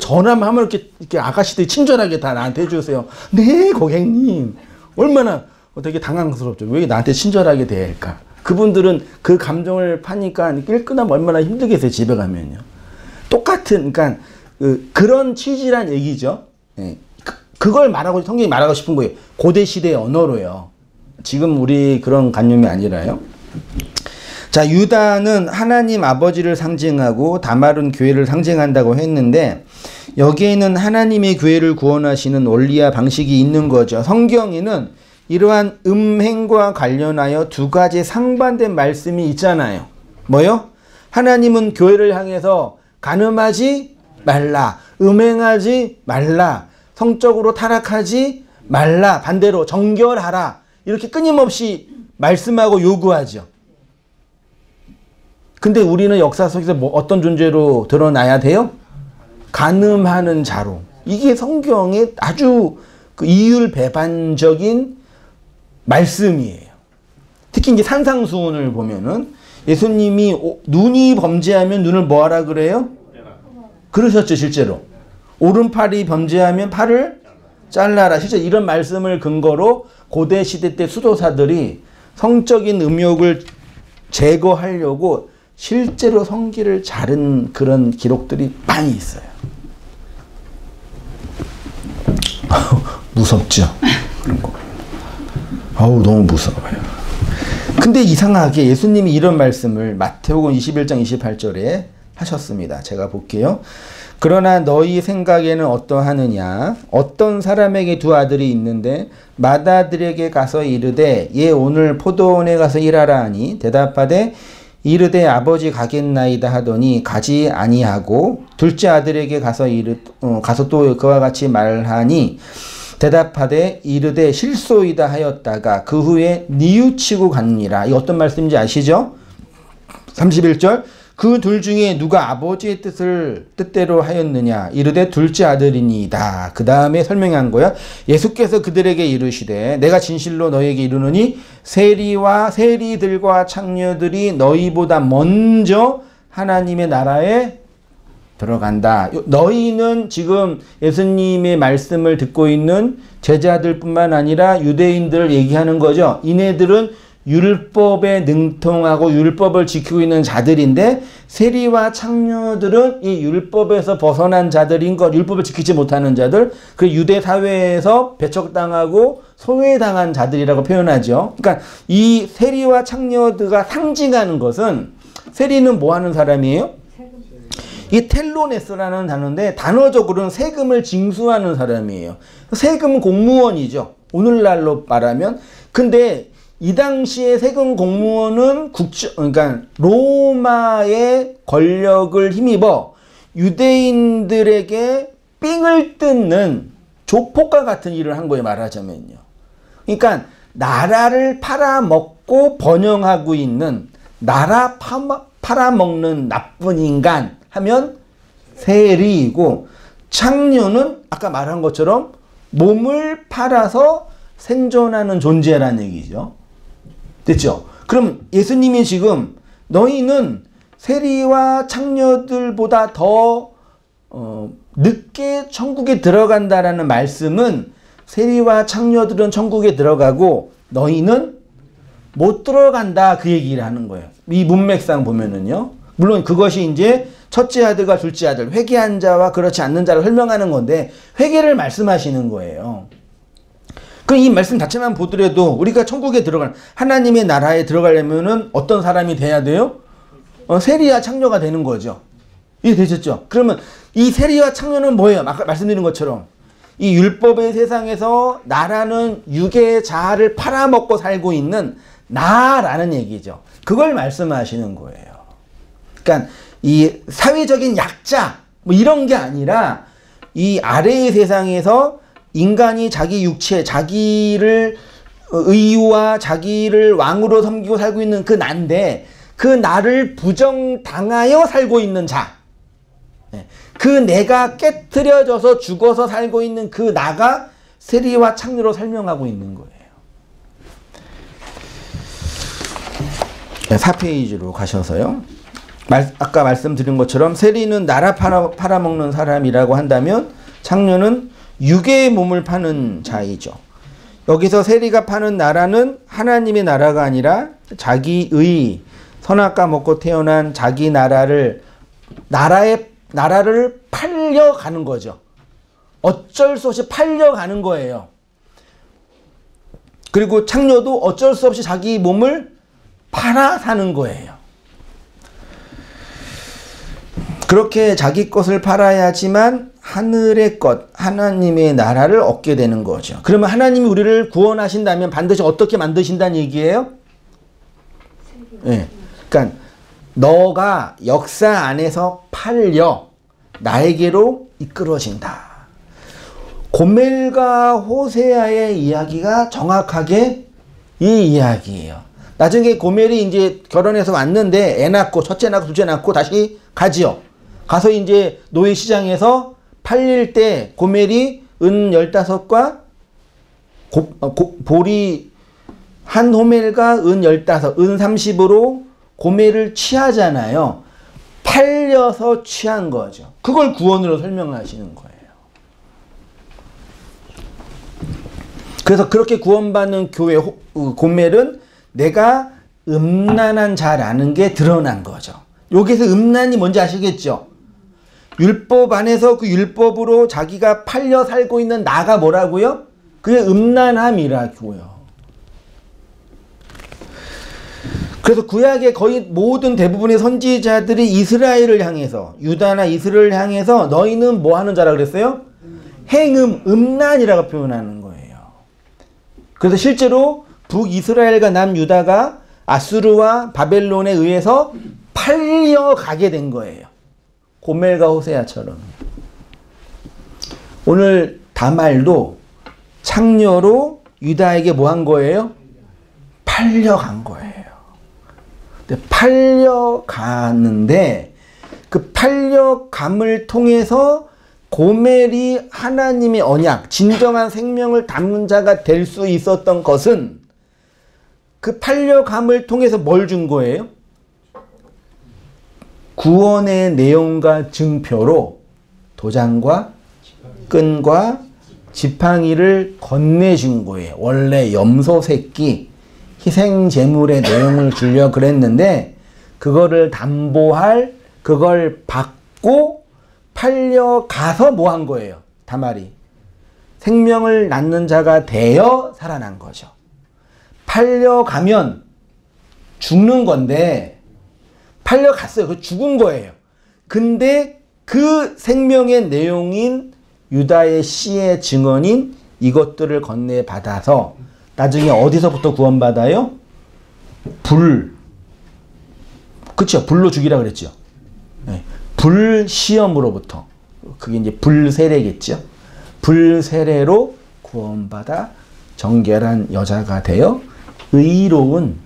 전화만 하면 이렇게 아가씨들이 친절하게 다 나한테 해주세요. 네, 고객님. 얼마나 되게 당황스럽죠. 왜 나한테 친절하게 대할까? 그분들은 그 감정을 파니까 끌끄나 얼마나 힘들겠어요. 집에 가면요. 똑같은 그러니까 그런 취지란 얘기죠. 예. 그걸 말하고 성경이 말하고 싶은 거예요. 고대 시대의 언어로요. 지금 우리 그런 관념이 아니라요. 자, 유다는 하나님 아버지를 상징하고 다말은 교회를 상징한다고 했는데 여기에는 하나님의 교회를 구원하시는 원리와 방식이 있는 거죠. 성경에는 이러한 음행과 관련하여 두 가지 상반된 말씀이 있잖아요. 뭐요? 하나님은 교회를 향해서 간음하지 말라, 음행하지 말라, 성적으로 타락하지 말라, 반대로 정결하라, 이렇게 끊임없이 말씀하고 요구하죠. 근데 우리는 역사 속에서 어떤 존재로 드러나야 돼요? 간음하는 자로. 이게 성경의 아주 이율배반적인 말씀이에요. 특히 이제 산상수훈을 보면은 예수님이 눈이 범죄하면 눈을 뭐하라 그래요? 그러셨죠, 실제로. 오른팔이 범죄하면 팔을 잘라라. 실제 이런 말씀을 근거로 고대 시대 때 수도사들이 성적인 음욕을 제거하려고 실제로 성기를 자른 그런 기록들이 많이 있어요. 무섭죠? 그런 거. 아우, 너무 무서워요. 근데 이상하게 예수님이 이런 말씀을 마태복음 21장 28절에 하셨습니다. 제가 볼게요. 그러나 너희 생각에는 어떠하느냐? 어떤 사람에게 두 아들이 있는데 맏아들에게 가서 이르되 얘 오늘 포도원에 가서 일하라 하니 대답하되 이르되 아버지 가겠나이다 하더니 가지 아니하고 둘째 아들에게 가서 가서 또 그와 같이 말하니 대답하되 이르되 실소이다 하였다가 그 후에 뉘우치고 갔느니라. 이 어떤 말씀인지 아시죠? 31절 그 둘 중에 누가 아버지의 뜻대로 하였느냐? 이르되 둘째 아들이니이다. 그 다음에 설명한 거야. 예수께서 그들에게 이르시되 내가 진실로 너희에게 이르노니 세리들과 창녀들이 너희보다 먼저 하나님의 나라에 들어간다. 너희는 지금 예수님의 말씀을 듣고 있는 제자들뿐만 아니라 유대인들을 얘기하는 거죠. 이네들은 율법에 능통하고 율법을 지키고 있는 자들인데 세리와 창녀들은 이 율법에서 벗어난 자들인 것, 율법을 지키지 못하는 자들, 그 유대 사회에서 배척당하고 소외당한 자들이라고 표현하죠. 그러니까 이 세리와 창녀들가 상징하는 것은 세리는 뭐 하는 사람이에요? 이 텔로네스라는 단어인데 단어적으로는 세금을 징수하는 사람이에요. 세금 공무원이죠. 오늘날로 말하면. 근데 이 당시에 세금 공무원은 그러니까 로마의 권력을 힘입어 유대인들에게 삥을 뜯는 조폭과 같은 일을 한 거예요, 말하자면요. 그러니까 나라를 팔아먹고 번영하고 있는 나라 팔아먹는 나쁜 인간 하면 세리이고 창녀는 아까 말한 것처럼 몸을 팔아서 생존하는 존재라는 얘기죠. 됐죠? 그럼 예수님이 지금 너희는 세리와 창녀들보다 더 늦게 천국에 들어간다라는 말씀은 세리와 창녀들은 천국에 들어가고 너희는 못 들어간다 그 얘기를 하는 거예요. 이 문맥상 보면은요. 물론 그것이 이제 첫째 아들과 둘째 아들, 회개한 자와 그렇지 않는 자를 설명하는 건데 회개를 말씀하시는 거예요. 그럼 이 말씀 자체만 보더라도 우리가 천국에 들어가는 하나님의 나라에 들어가려면은 어떤 사람이 돼야 돼요? 세리와 창녀가 되는 거죠. 이해되셨죠? 그러면 이 세리와 창녀는 뭐예요? 아까 말씀드린 것처럼 이 율법의 세상에서 나라는 육의 자아를 팔아먹고 살고 있는 나라는 얘기죠. 그걸 말씀하시는 거예요. 그러니까 이 사회적인 약자 뭐 이런 게 아니라 이 아래의 세상에서 인간이 자기 육체, 자기를 의유와 자기를 왕으로 섬기고 살고 있는 그 나인데 그 나를 부정당하여 살고 있는 자. 그 내가 깨트려져서 죽어서 살고 있는 그 나가 세리와 창녀로 설명하고 있는 거예요. 4페이지로 가셔서요. 아까 말씀드린 것처럼 세리는 나라 팔아먹는 사람이라고 한다면 창녀는 육의 몸을 파는 자이죠. 여기서 세리가 파는 나라는 하나님의 나라가 아니라 자기의 선악과 먹고 태어난 자기 나라를 팔려가는 거죠. 어쩔 수 없이 팔려가는 거예요. 그리고 창녀도 어쩔 수 없이 자기 몸을 팔아 사는 거예요. 그렇게 자기 것을 팔아야지만 하늘의 것, 하나님의 나라를 얻게 되는 거죠. 그러면 하나님이 우리를 구원하신다면 반드시 어떻게 만드신다는 얘기예요? 네. 그러니까 너가 역사 안에서 팔려 나에게로 이끌어진다. 고멜과 호세아의 이야기가 정확하게 이 이야기예요. 나중에 고멜이 이제 결혼해서 왔는데 애 낳고 첫째 낳고 둘째 낳고 다시 가지요. 가서 이제 노예 시장에서 팔릴 때 고멜이 은 15과 보리 한 호멜과 은 15, 은 30으로 고멜을 취하잖아요. 팔려서 취한 거죠. 그걸 구원으로 설명하시는 거예요. 그래서 그렇게 구원받는 교회 고멜은 내가 음란한 자라는 게 드러난 거죠. 여기서 음란이 뭔지 아시겠죠? 율법 안에서 그 율법으로 자기가 팔려 살고 있는 나가 뭐라고요? 그게 음란함이라고요. 그래서 구약의 거의 모든 대부분의 선지자들이 이스라엘을 향해서 유다나 이스라엘을 향해서 너희는 뭐 하는 자라 그랬어요? 행음, 음란이라고 표현하는 거예요. 그래서 실제로 북이스라엘과 남유다가 아수르와 바벨론에 의해서 팔려가게 된 거예요. 고멜과 호세아처럼. 오늘 다말도 창녀로 유다에게 뭐 한 거예요? 팔려간 거예요. 근데 팔려가는데 그 팔려감을 통해서 고멜이 하나님의 언약, 진정한 생명을 담는 자가 될 수 있었던 것은 그 팔려감을 통해서 뭘 준 거예요? 구원의 내용과 증표로 도장과 끈과 지팡이를 건네준 거예요. 원래 염소 새끼 희생제물의 내용을 주려고 그랬는데 그거를 담보할 그걸 받고 팔려가서 뭐 한 거예요? 다말이 생명을 낳는 자가 되어 살아난 거죠. 팔려가면 죽는 건데 팔려갔어요. 그 죽은 거예요. 근데 그 생명의 내용인 유다의 씨의 증언인 이것들을 건네받아서 나중에 어디서부터 구원받아요? 그쵸? 불로 죽이라 그랬죠. 네. 불시험으로부터. 그게 이제 불세례겠죠. 불세례로 구원받아 정결한 여자가 되어 의로운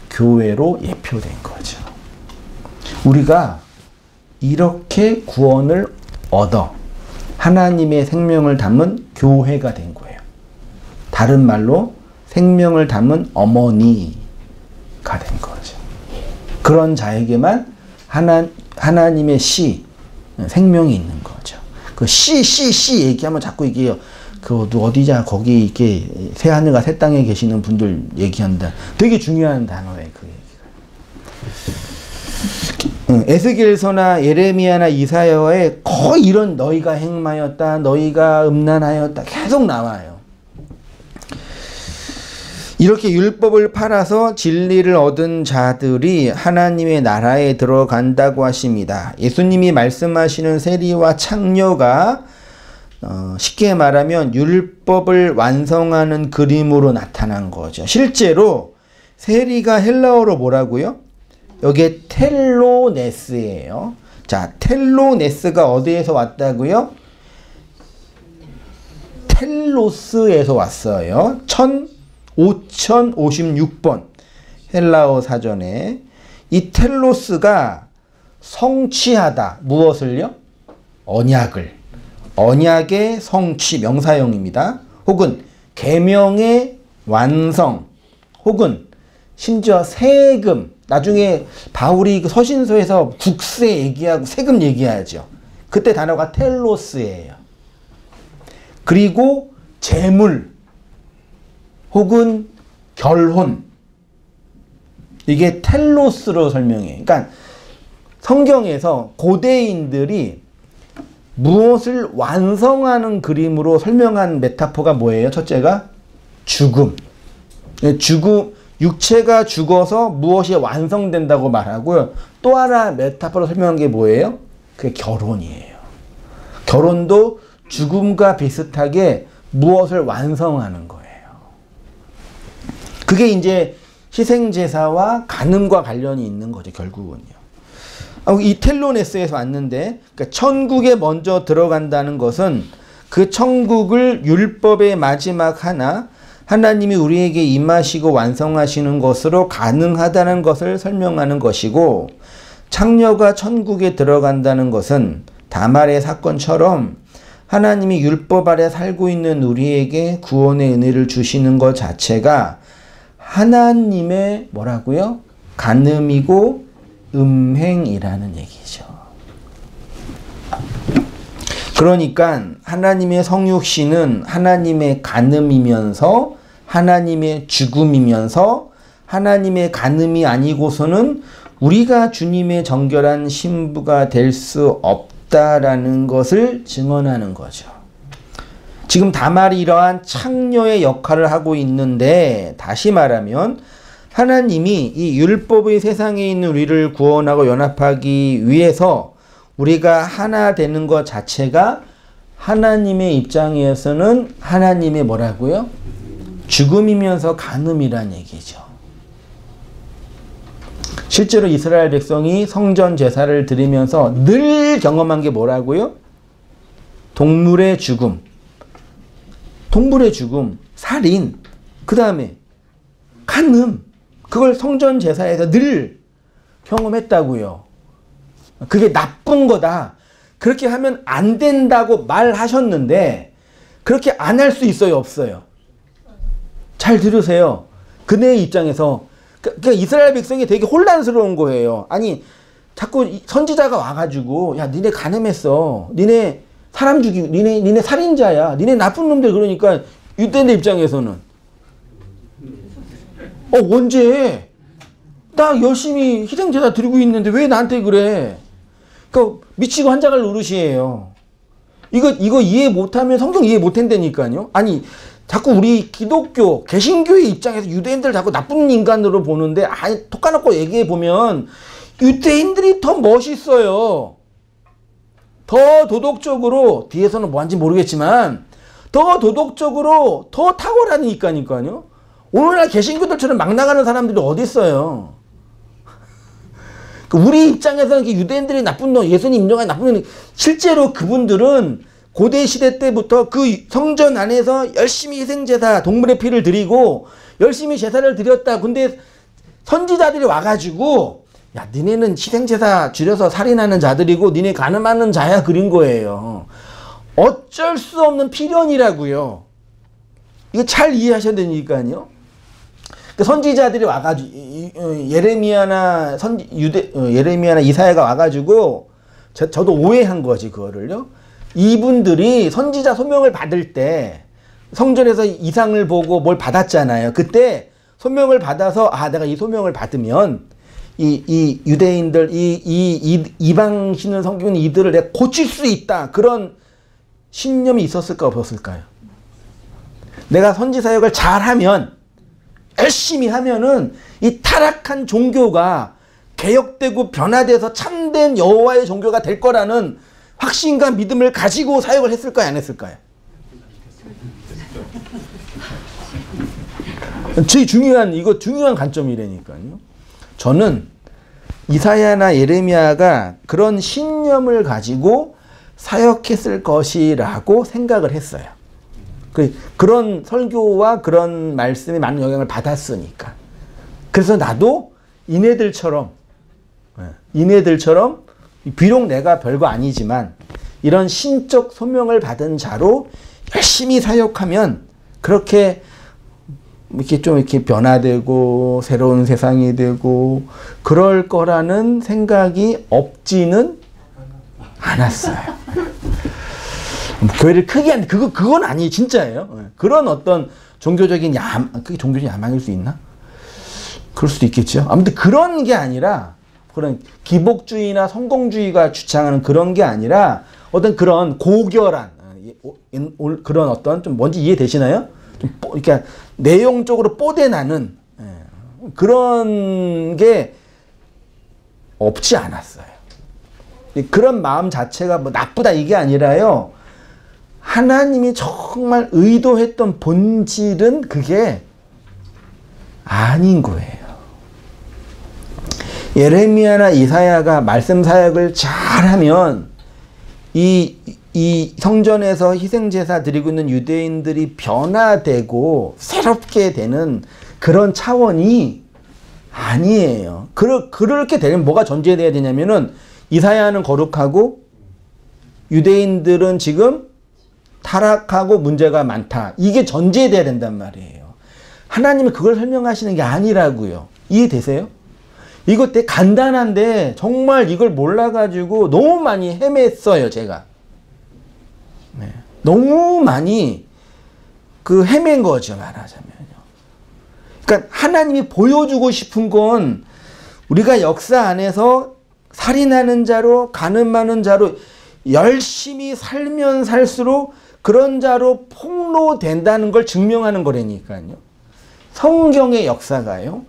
교회로 예표된 거죠. 우리가 이렇게 구원을 얻어 하나님의 생명을 담은 교회가 된 거예요. 다른 말로 생명을 담은 어머니가 된 거죠. 그런 자에게만 하나님의 씨, 생명이 있는 거죠. 그 씨 얘기하면 자꾸 얘기해요. 그 어디냐 거기 이렇게 새 하늘과 새 땅에 계시는 분들 얘기한다. 되게 중요한 단어예요. 그 얘기가. 에스겔서나 예레미야나 이사야에 거의 이런 너희가 행마였다, 너희가 음란하였다 계속 나와요. 이렇게 율법을 팔아서 진리를 얻은 자들이 하나님의 나라에 들어간다고 하십니다. 예수님이 말씀하시는 세리와 창녀가 쉽게 말하면 율법을 완성하는 그림으로 나타난 거죠. 실제로 세리가 헬라어로 뭐라고요? 여기에 텔로네스예요. 자, 텔로네스가 어디에서 왔다고요? 텔로스에서 왔어요. 5056번 헬라어 사전에 이 텔로스가 성취하다. 무엇을요? 언약의 성취 명사형입니다. 혹은 계명의 완성 혹은 심지어 세금. 나중에 바울이 그 서신서에서 국세 얘기하고 세금 얘기하죠. 그때 단어가 텔로스예요. 그리고 재물. 혹은 결혼. 이게 텔로스로 설명해. 그러니까 성경에서 고대인들이 무엇을 완성하는 그림으로 설명한 메타포가 뭐예요? 첫째가 죽음. 육체가 죽어서 무엇이 완성된다고 말하고요. 또 하나 메타포로 설명한 게 뭐예요? 그게 결혼이에요. 결혼도 죽음과 비슷하게 무엇을 완성하는 거예요. 그게 이제 희생제사와 간음과 관련이 있는 거죠, 결국은요. 이 텔로네스에서 왔는데, 그러니까 천국에 먼저 들어간다는 것은 그 천국을 율법의 마지막 하나, 하나님이 우리에게 임하시고 완성하시는 것으로 가능하다는 것을 설명하는 것이고, 창녀가 천국에 들어간다는 것은 다말의 사건처럼 하나님이 율법 아래 살고 있는 우리에게 구원의 은혜를 주시는 것 자체가 하나님의 뭐라고요? 간음이고 음행이라는 얘기죠. 그러니까 하나님의 성육신은 하나님의 간음이면서 하나님의 죽음이면서 하나님의 간음이 아니고서는 우리가 주님의 정결한 신부가 될 수 없다라는 것을 증언하는 거죠. 지금 다말이 이러한 창녀의 역할을 하고 있는데, 다시 말하면 하나님이 이 율법의 세상에 있는 우리를 구원하고 연합하기 위해서 우리가 하나 되는 것 자체가 하나님의 입장에서는 하나님의 뭐라고요? 죽음이면서 간음이란 얘기죠. 실제로 이스라엘 백성이 성전 제사를 드리면서 늘 경험한 게 뭐라고요? 동물의 죽음, 살인, 그 다음에 간음, 그걸 성전 제사에서 늘 경험했다고요. 그게 나쁜 거다. 그렇게 하면 안 된다고 말하셨는데 그렇게 안 할 수 있어요, 없어요? 잘 들으세요. 그네의 입장에서 그러니까 이스라엘 백성이 되게 혼란스러운 거예요. 아니 자꾸 선지자가 와가지고 야 니네 간음했어. 니네 사람 죽이고 니네 살인자야. 니네 나쁜 놈들. 그러니까 유대인들 입장에서는 언제? 나 열심히 희생제사 드리고 있는데 왜 나한테 그래? 그러니까 미치고 한자갈 노릇이에요. 이거 이해 못하면 성경 이해 못한다니까요. 아니 자꾸 우리 기독교, 개신교의 입장에서 유대인들 자꾸 나쁜 인간으로 보는데 아니 톡 까놓고 얘기해 보면 유대인들이 더 멋있어요. 더 도덕적으로, 뒤에서는 뭐한지 모르겠지만 더 도덕적으로 더 탁월하니까요. 오늘날 개신교들처럼 막 나가는 사람들이 어디 있어요. 우리 입장에서는 유대인들이 나쁜 놈, 예수님 인정한 나쁜 놈, 실제로 그분들은 고대 시대 때부터 그 성전 안에서 열심히 희생제사, 동물의 피를 드리고 열심히 제사를 드렸다. 근데 선지자들이 와가지고 야 니네는 희생제사 줄여서 살인하는 자들이고 니네 간음하는 자야 그린 거예요. 어쩔 수 없는 필연이라고요. 이거 잘 이해하셔야 되니까요. 선지자들이 와가지고 예레미야나 이사야가 와가지고 저도 오해한 거지 그거를요. 이분들이 선지자 소명을 받을 때 성전에서 이상을 보고 뭘 받았잖아요. 그때 소명을 받아서 내가 이 소명을 받으면 이 유대인들 이방 신을 섬기는 이들을 내가 고칠 수 있다. 그런 신념이 있었을까 없었을까요? 내가 선지 사역을 잘하면 열심히 하면은 이 타락한 종교가 개혁되고 변화돼서 참된 여호와의 종교가 될 거라는 확신과 믿음을 가지고 사역을 했을까요? 안 했을까요? 제일 중요한 관점이라니까요. 저는 이사야나 예레미야가 그런 신념을 가지고 사역했을 것이라고 생각을 했어요. 그런 설교와 그런 말씀에 많은 영향을 받았으니까. 그래서 나도 이네들처럼 비록 내가 별거 아니지만 이런 신적 소명을 받은 자로 열심히 사역하면 그렇게 좀 이렇게 변화되고 새로운 세상이 되고 그럴 거라는 생각이 없지는 않았어요. 교회를 크게 한 그건 아니에요. 진짜예요. 그런 어떤 그게 종교적인 야망일 수 있나? 그럴 수도 있겠죠. 아무튼 그런 게 아니라, 그런 기복주의나 성공주의가 주창하는 그런 게 아니라, 어떤 그런 고결한, 그런 어떤, 좀 뭔지 이해되시나요? 그러니까 내용적으로 뽀대나는, 그런 게 없지 않았어요. 그런 마음 자체가 뭐 나쁘다 이게 아니라요. 하나님이 정말 의도했던 본질은 그게 아닌 거예요. 예레미야나 이사야가 말씀 사역을 잘하면 이 성전에서 희생제사 드리고 있는 유대인들이 변화되고 새롭게 되는 그런 차원이 아니에요. 그렇게 되면 뭐가 전제돼야 되냐면은 이사야는 거룩하고 유대인들은 지금 타락하고 문제가 많다. 이게 전제돼야 된단 말이에요. 하나님은 그걸 설명하시는 게 아니라고요. 이해되세요? 이거 되게 간단한데 정말 이걸 몰라가지고 너무 많이 헤맸어요, 제가. 네. 너무 많이 헤맨 거죠, 말하자면요. 그러니까 하나님이 보여주고 싶은 건 우리가 역사 안에서 살인하는 자로, 간음하는 자로 열심히 살면 살수록 그런 자로 폭로된다는 걸 증명하는 거라니까요. 성경의 역사가요.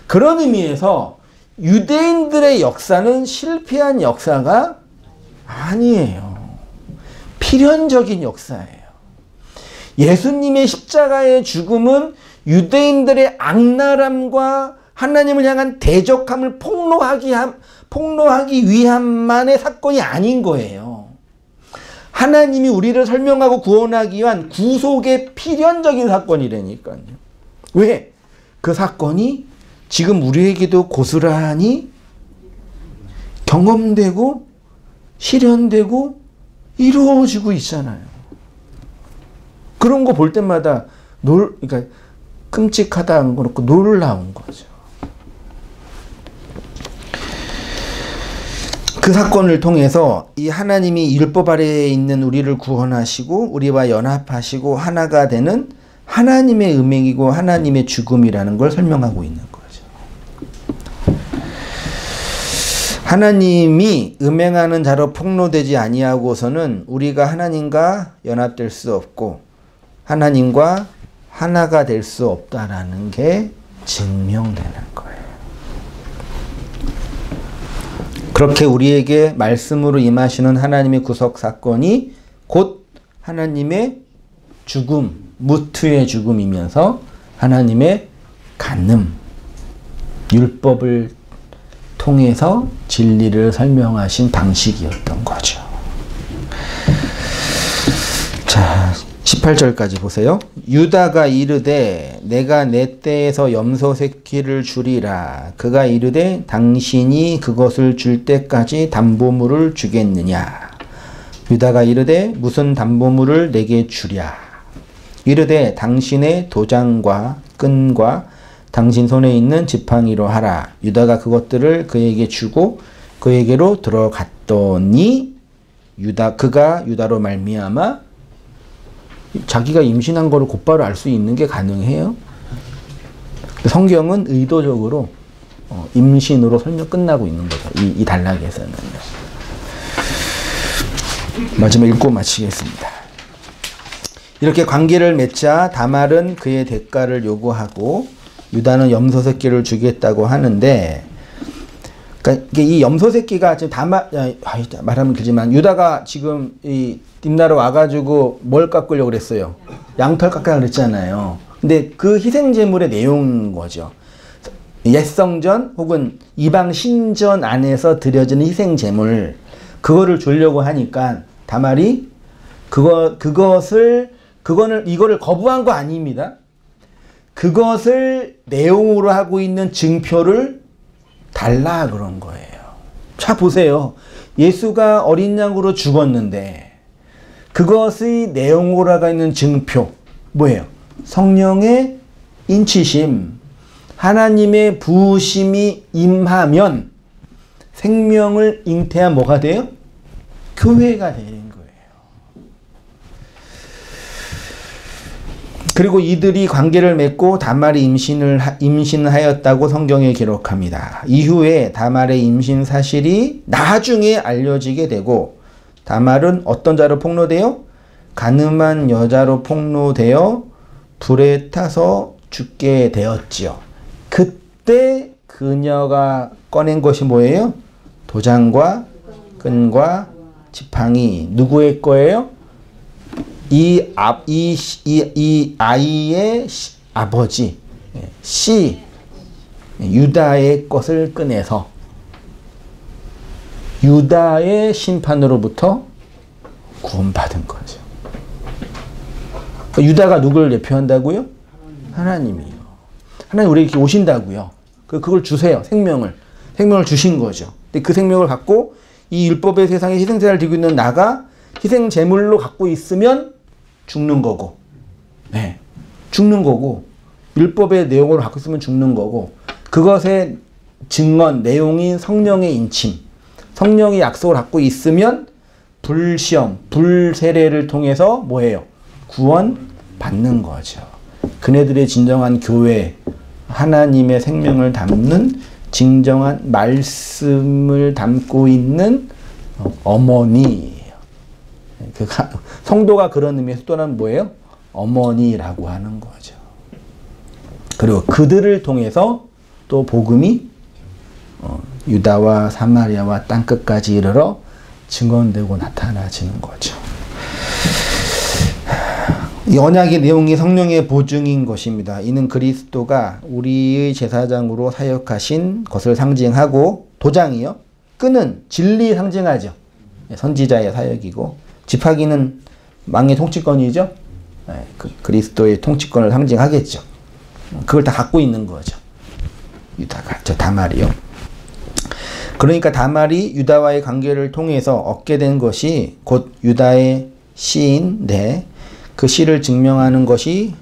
그런 의미에서 유대인들의 역사는 실패한 역사가 아니에요. 필연적인 역사예요. 예수님의 십자가의 죽음은 유대인들의 악랄함과 하나님을 향한 대적함을 폭로하기 위함만의 사건이 아닌 거예요. 하나님이 우리를 설명하고 구원하기 위한 구속의 필연적인 사건이라니까요. 왜? 그 사건이 지금 우리에게도 고스란히 경험되고 실현되고 이루어지고 있잖아요. 그런 거 볼 때마다 그러니까 끔찍하다는 거 그렇고 놀라운 거죠. 그 사건을 통해서 이 하나님이 율법 아래에 있는 우리를 구원하시고 우리와 연합하시고 하나가 되는 하나님의 음행이고 하나님의 죽음이라는 걸 설명하고 있는 거죠. 하나님이 음행하는 자로 폭로되지 아니하고서는 우리가 하나님과 연합될 수 없고 하나님과 하나가 될 수 없다라는 게 증명되는 거예요. 그렇게 우리에게 말씀으로 임하시는 하나님의 구속 사건이 곧 하나님의 죽음, 무트의 죽음이면서 하나님의 간음, 율법을 통해서 진리를 설명하신 방식이었던 거죠. 자, 18절까지 보세요. 유다가 이르되 내가 내 떼에서 염소 새끼를 주리라. 그가 이르되 당신이 그것을 줄 때까지 담보물을 주겠느냐. 유다가 이르되 무슨 담보물을 내게 주랴. 이르되 당신의 도장과 끈과 당신 손에 있는 지팡이로 하라. 유다가 그것들을 그에게 주고 그에게로 들어갔더니 그가 유다로 말미암아 자기가 임신한 거를 곧바로 알 수 있는 게 가능해요. 성경은 의도적으로 임신으로 설명 끝나고 있는 거죠. 이 단락에서는. 마지막 읽고 마치겠습니다. 이렇게 관계를 맺자 다말은 그의 대가를 요구하고 유다는 염소 새끼를 주겠다고 하는데, 그러니까 이 염소 새끼가 지금 말하면 길지만 유다가 지금 이 딥나라 와가지고 뭘 깎으려고 그랬어요? 양털 깎으려고 그랬잖아요. 근데 그 희생제물의 내용인 거죠. 옛성전 혹은 이방 신전 안에서 드려지는 희생제물, 그거를 주려고 하니까 다말이 이거를 거부한 거 아닙니다. 그것을 내용으로 하고 있는 증표를 달라 그런 거예요. 자, 보세요. 예수가 어린 양으로 죽었는데 그것의 내용으로 하고 있는 증표 뭐예요? 성령의 인치심, 하나님의 부으심이 임하면 생명을 잉태한 뭐가 돼요? 교회가 되는 거예요. 그리고 이들이 관계를 맺고 다말이 임신하였다고 성경에 기록합니다. 이후에 다말의 임신 사실이 나중에 알려지게 되고 다말은 어떤 자로 폭로되어? 간음한 여자로 폭로되어 불에 타서 죽게 되었지요. 그때 그녀가 꺼낸 것이 뭐예요? 도장과 끈과 지팡이. 누구의 거예요? 이 아이의 아버지 유다의 것을 꺼내서 유다의 심판으로부터 구원받은 거죠. 유다가 누구를 대표한다고요? 하나님이요. 하나님 우리에게 오신다고요. 그걸 주세요. 생명을 주신 거죠. 근데 그 생명을 갖고 이 율법의 세상에 희생제사를 드리고 있는 나가 희생제물로 갖고 있으면 죽는 거고, 네, 죽는 거고, 율법의 내용으로 갖고 있으면 죽는 거고, 그것의 증언, 내용인 성령의 인침, 성령의 약속을 갖고 있으면 불시험, 불세례를 통해서 뭐예요? 구원 받는 거죠. 그네들의 진정한 교회, 하나님의 생명을 담는 진정한 말씀을 담고 있는 어머니예요. 성도가 그런 의미에서 또는 뭐예요? 어머니라고 하는 거죠. 그리고 그들을 통해서 또 복음이 유다와 사마리아와 땅끝까지 이르러 증언되고 나타나지는 거죠. 이 언약의 내용이 성령의 보증인 것입니다. 이는 그리스도가 우리의 제사장으로 사역하신 것을 상징하고, 도장이요, 끈은 진리 상징하죠. 선지자의 사역이고, 지팡이는 왕의 통치권이죠. 그리스도의 통치권을 상징하겠죠. 그걸 다 갖고 있는 거죠. 유다가, 다말이요. 그러니까 다말이 유다와의 관계를 통해서 얻게 된 것이 곧 유다의 씨인데, 그 씨를 증명하는 것이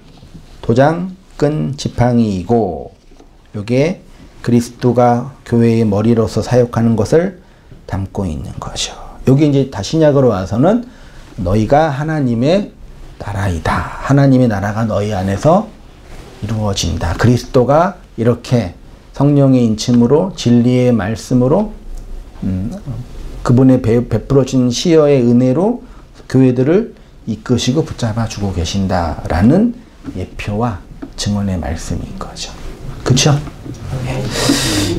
도장, 끈, 지팡이이고, 요게 그리스도가 교회의 머리로서 사역하는 것을 담고 있는 거죠. 여기 이제 다 신약으로 와서는 너희가 하나님의 나라이다. 하나님의 나라가 너희 안에서 이루어진다. 그리스도가 이렇게 성령의 인침으로 진리의 말씀으로 그분의 베풀어진 시여의 은혜로 교회들을 이끄시고 붙잡아주고 계신다라는 예표와 증언의 말씀인 거죠. 그렇죠?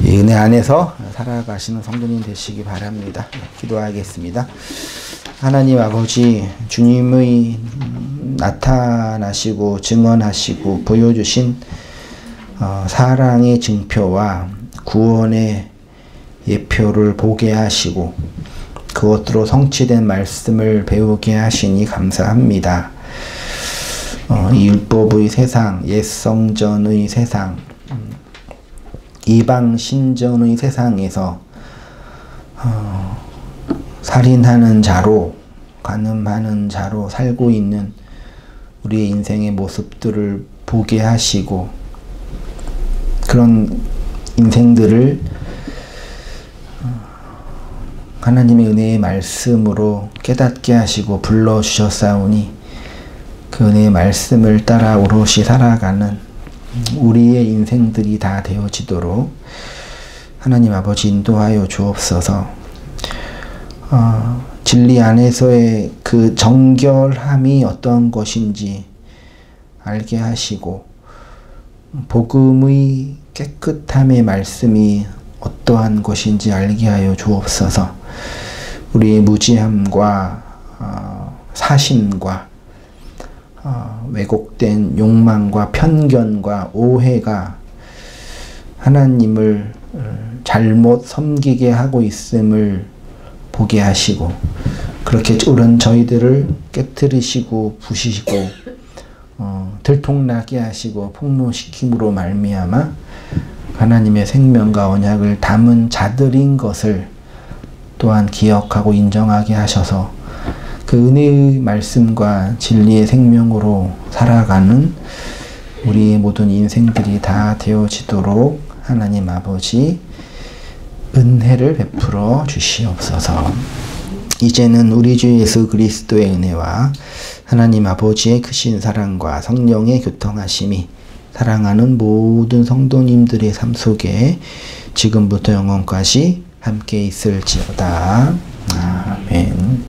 이 은혜 안에서 살아가시는 성도님 되시기 바랍니다. 기도하겠습니다. 하나님 아버지, 주님의 나타나시고 증언하시고 보여주신 사랑의 증표와 구원의 예표를 보게 하시고 그것으로 성취된 말씀을 배우게 하시니 감사합니다. 이 율법의 세상, 옛 성전의 세상, 이방 신전의 세상에서 살인하는 자로, 간음하는 자로 살고 있는 우리의 인생의 모습들을 보게 하시고 그런 인생들을 하나님의 은혜의 말씀으로 깨닫게 하시고 불러주셨사오니 그 은혜의 말씀을 따라 오롯이 살아가는 우리의 인생들이 다 되어지도록 하나님 아버지 인도하여 주옵소서. 진리 안에서의 그 정결함이 어떤 것인지 알게 하시고 복음의 깨끗함의 말씀이 어떠한 것인지 알게 하여 주옵소서. 우리의 무지함과 사심과 왜곡된 욕망과 편견과 오해가 하나님을 잘못 섬기게 하고 있음을 보게 하시고 그렇게 옳은 저희들을 깨뜨리시고 부시시고 들통나게 하시고 폭로시킴으로 말미암아 하나님의 생명과 언약을 담은 자들인 것을 또한 기억하고 인정하게 하셔서 그 은혜의 말씀과 진리의 생명으로 살아가는 우리의 모든 인생들이 다 되어지도록 하나님 아버지 은혜를 베풀어 주시옵소서. 이제는 우리 주 예수 그리스도의 은혜와 하나님 아버지의 크신 사랑과 성령의 교통하심이 사랑하는 모든 성도님들의 삶 속에 지금부터 영원까지 함께 있을지어다. 아멘.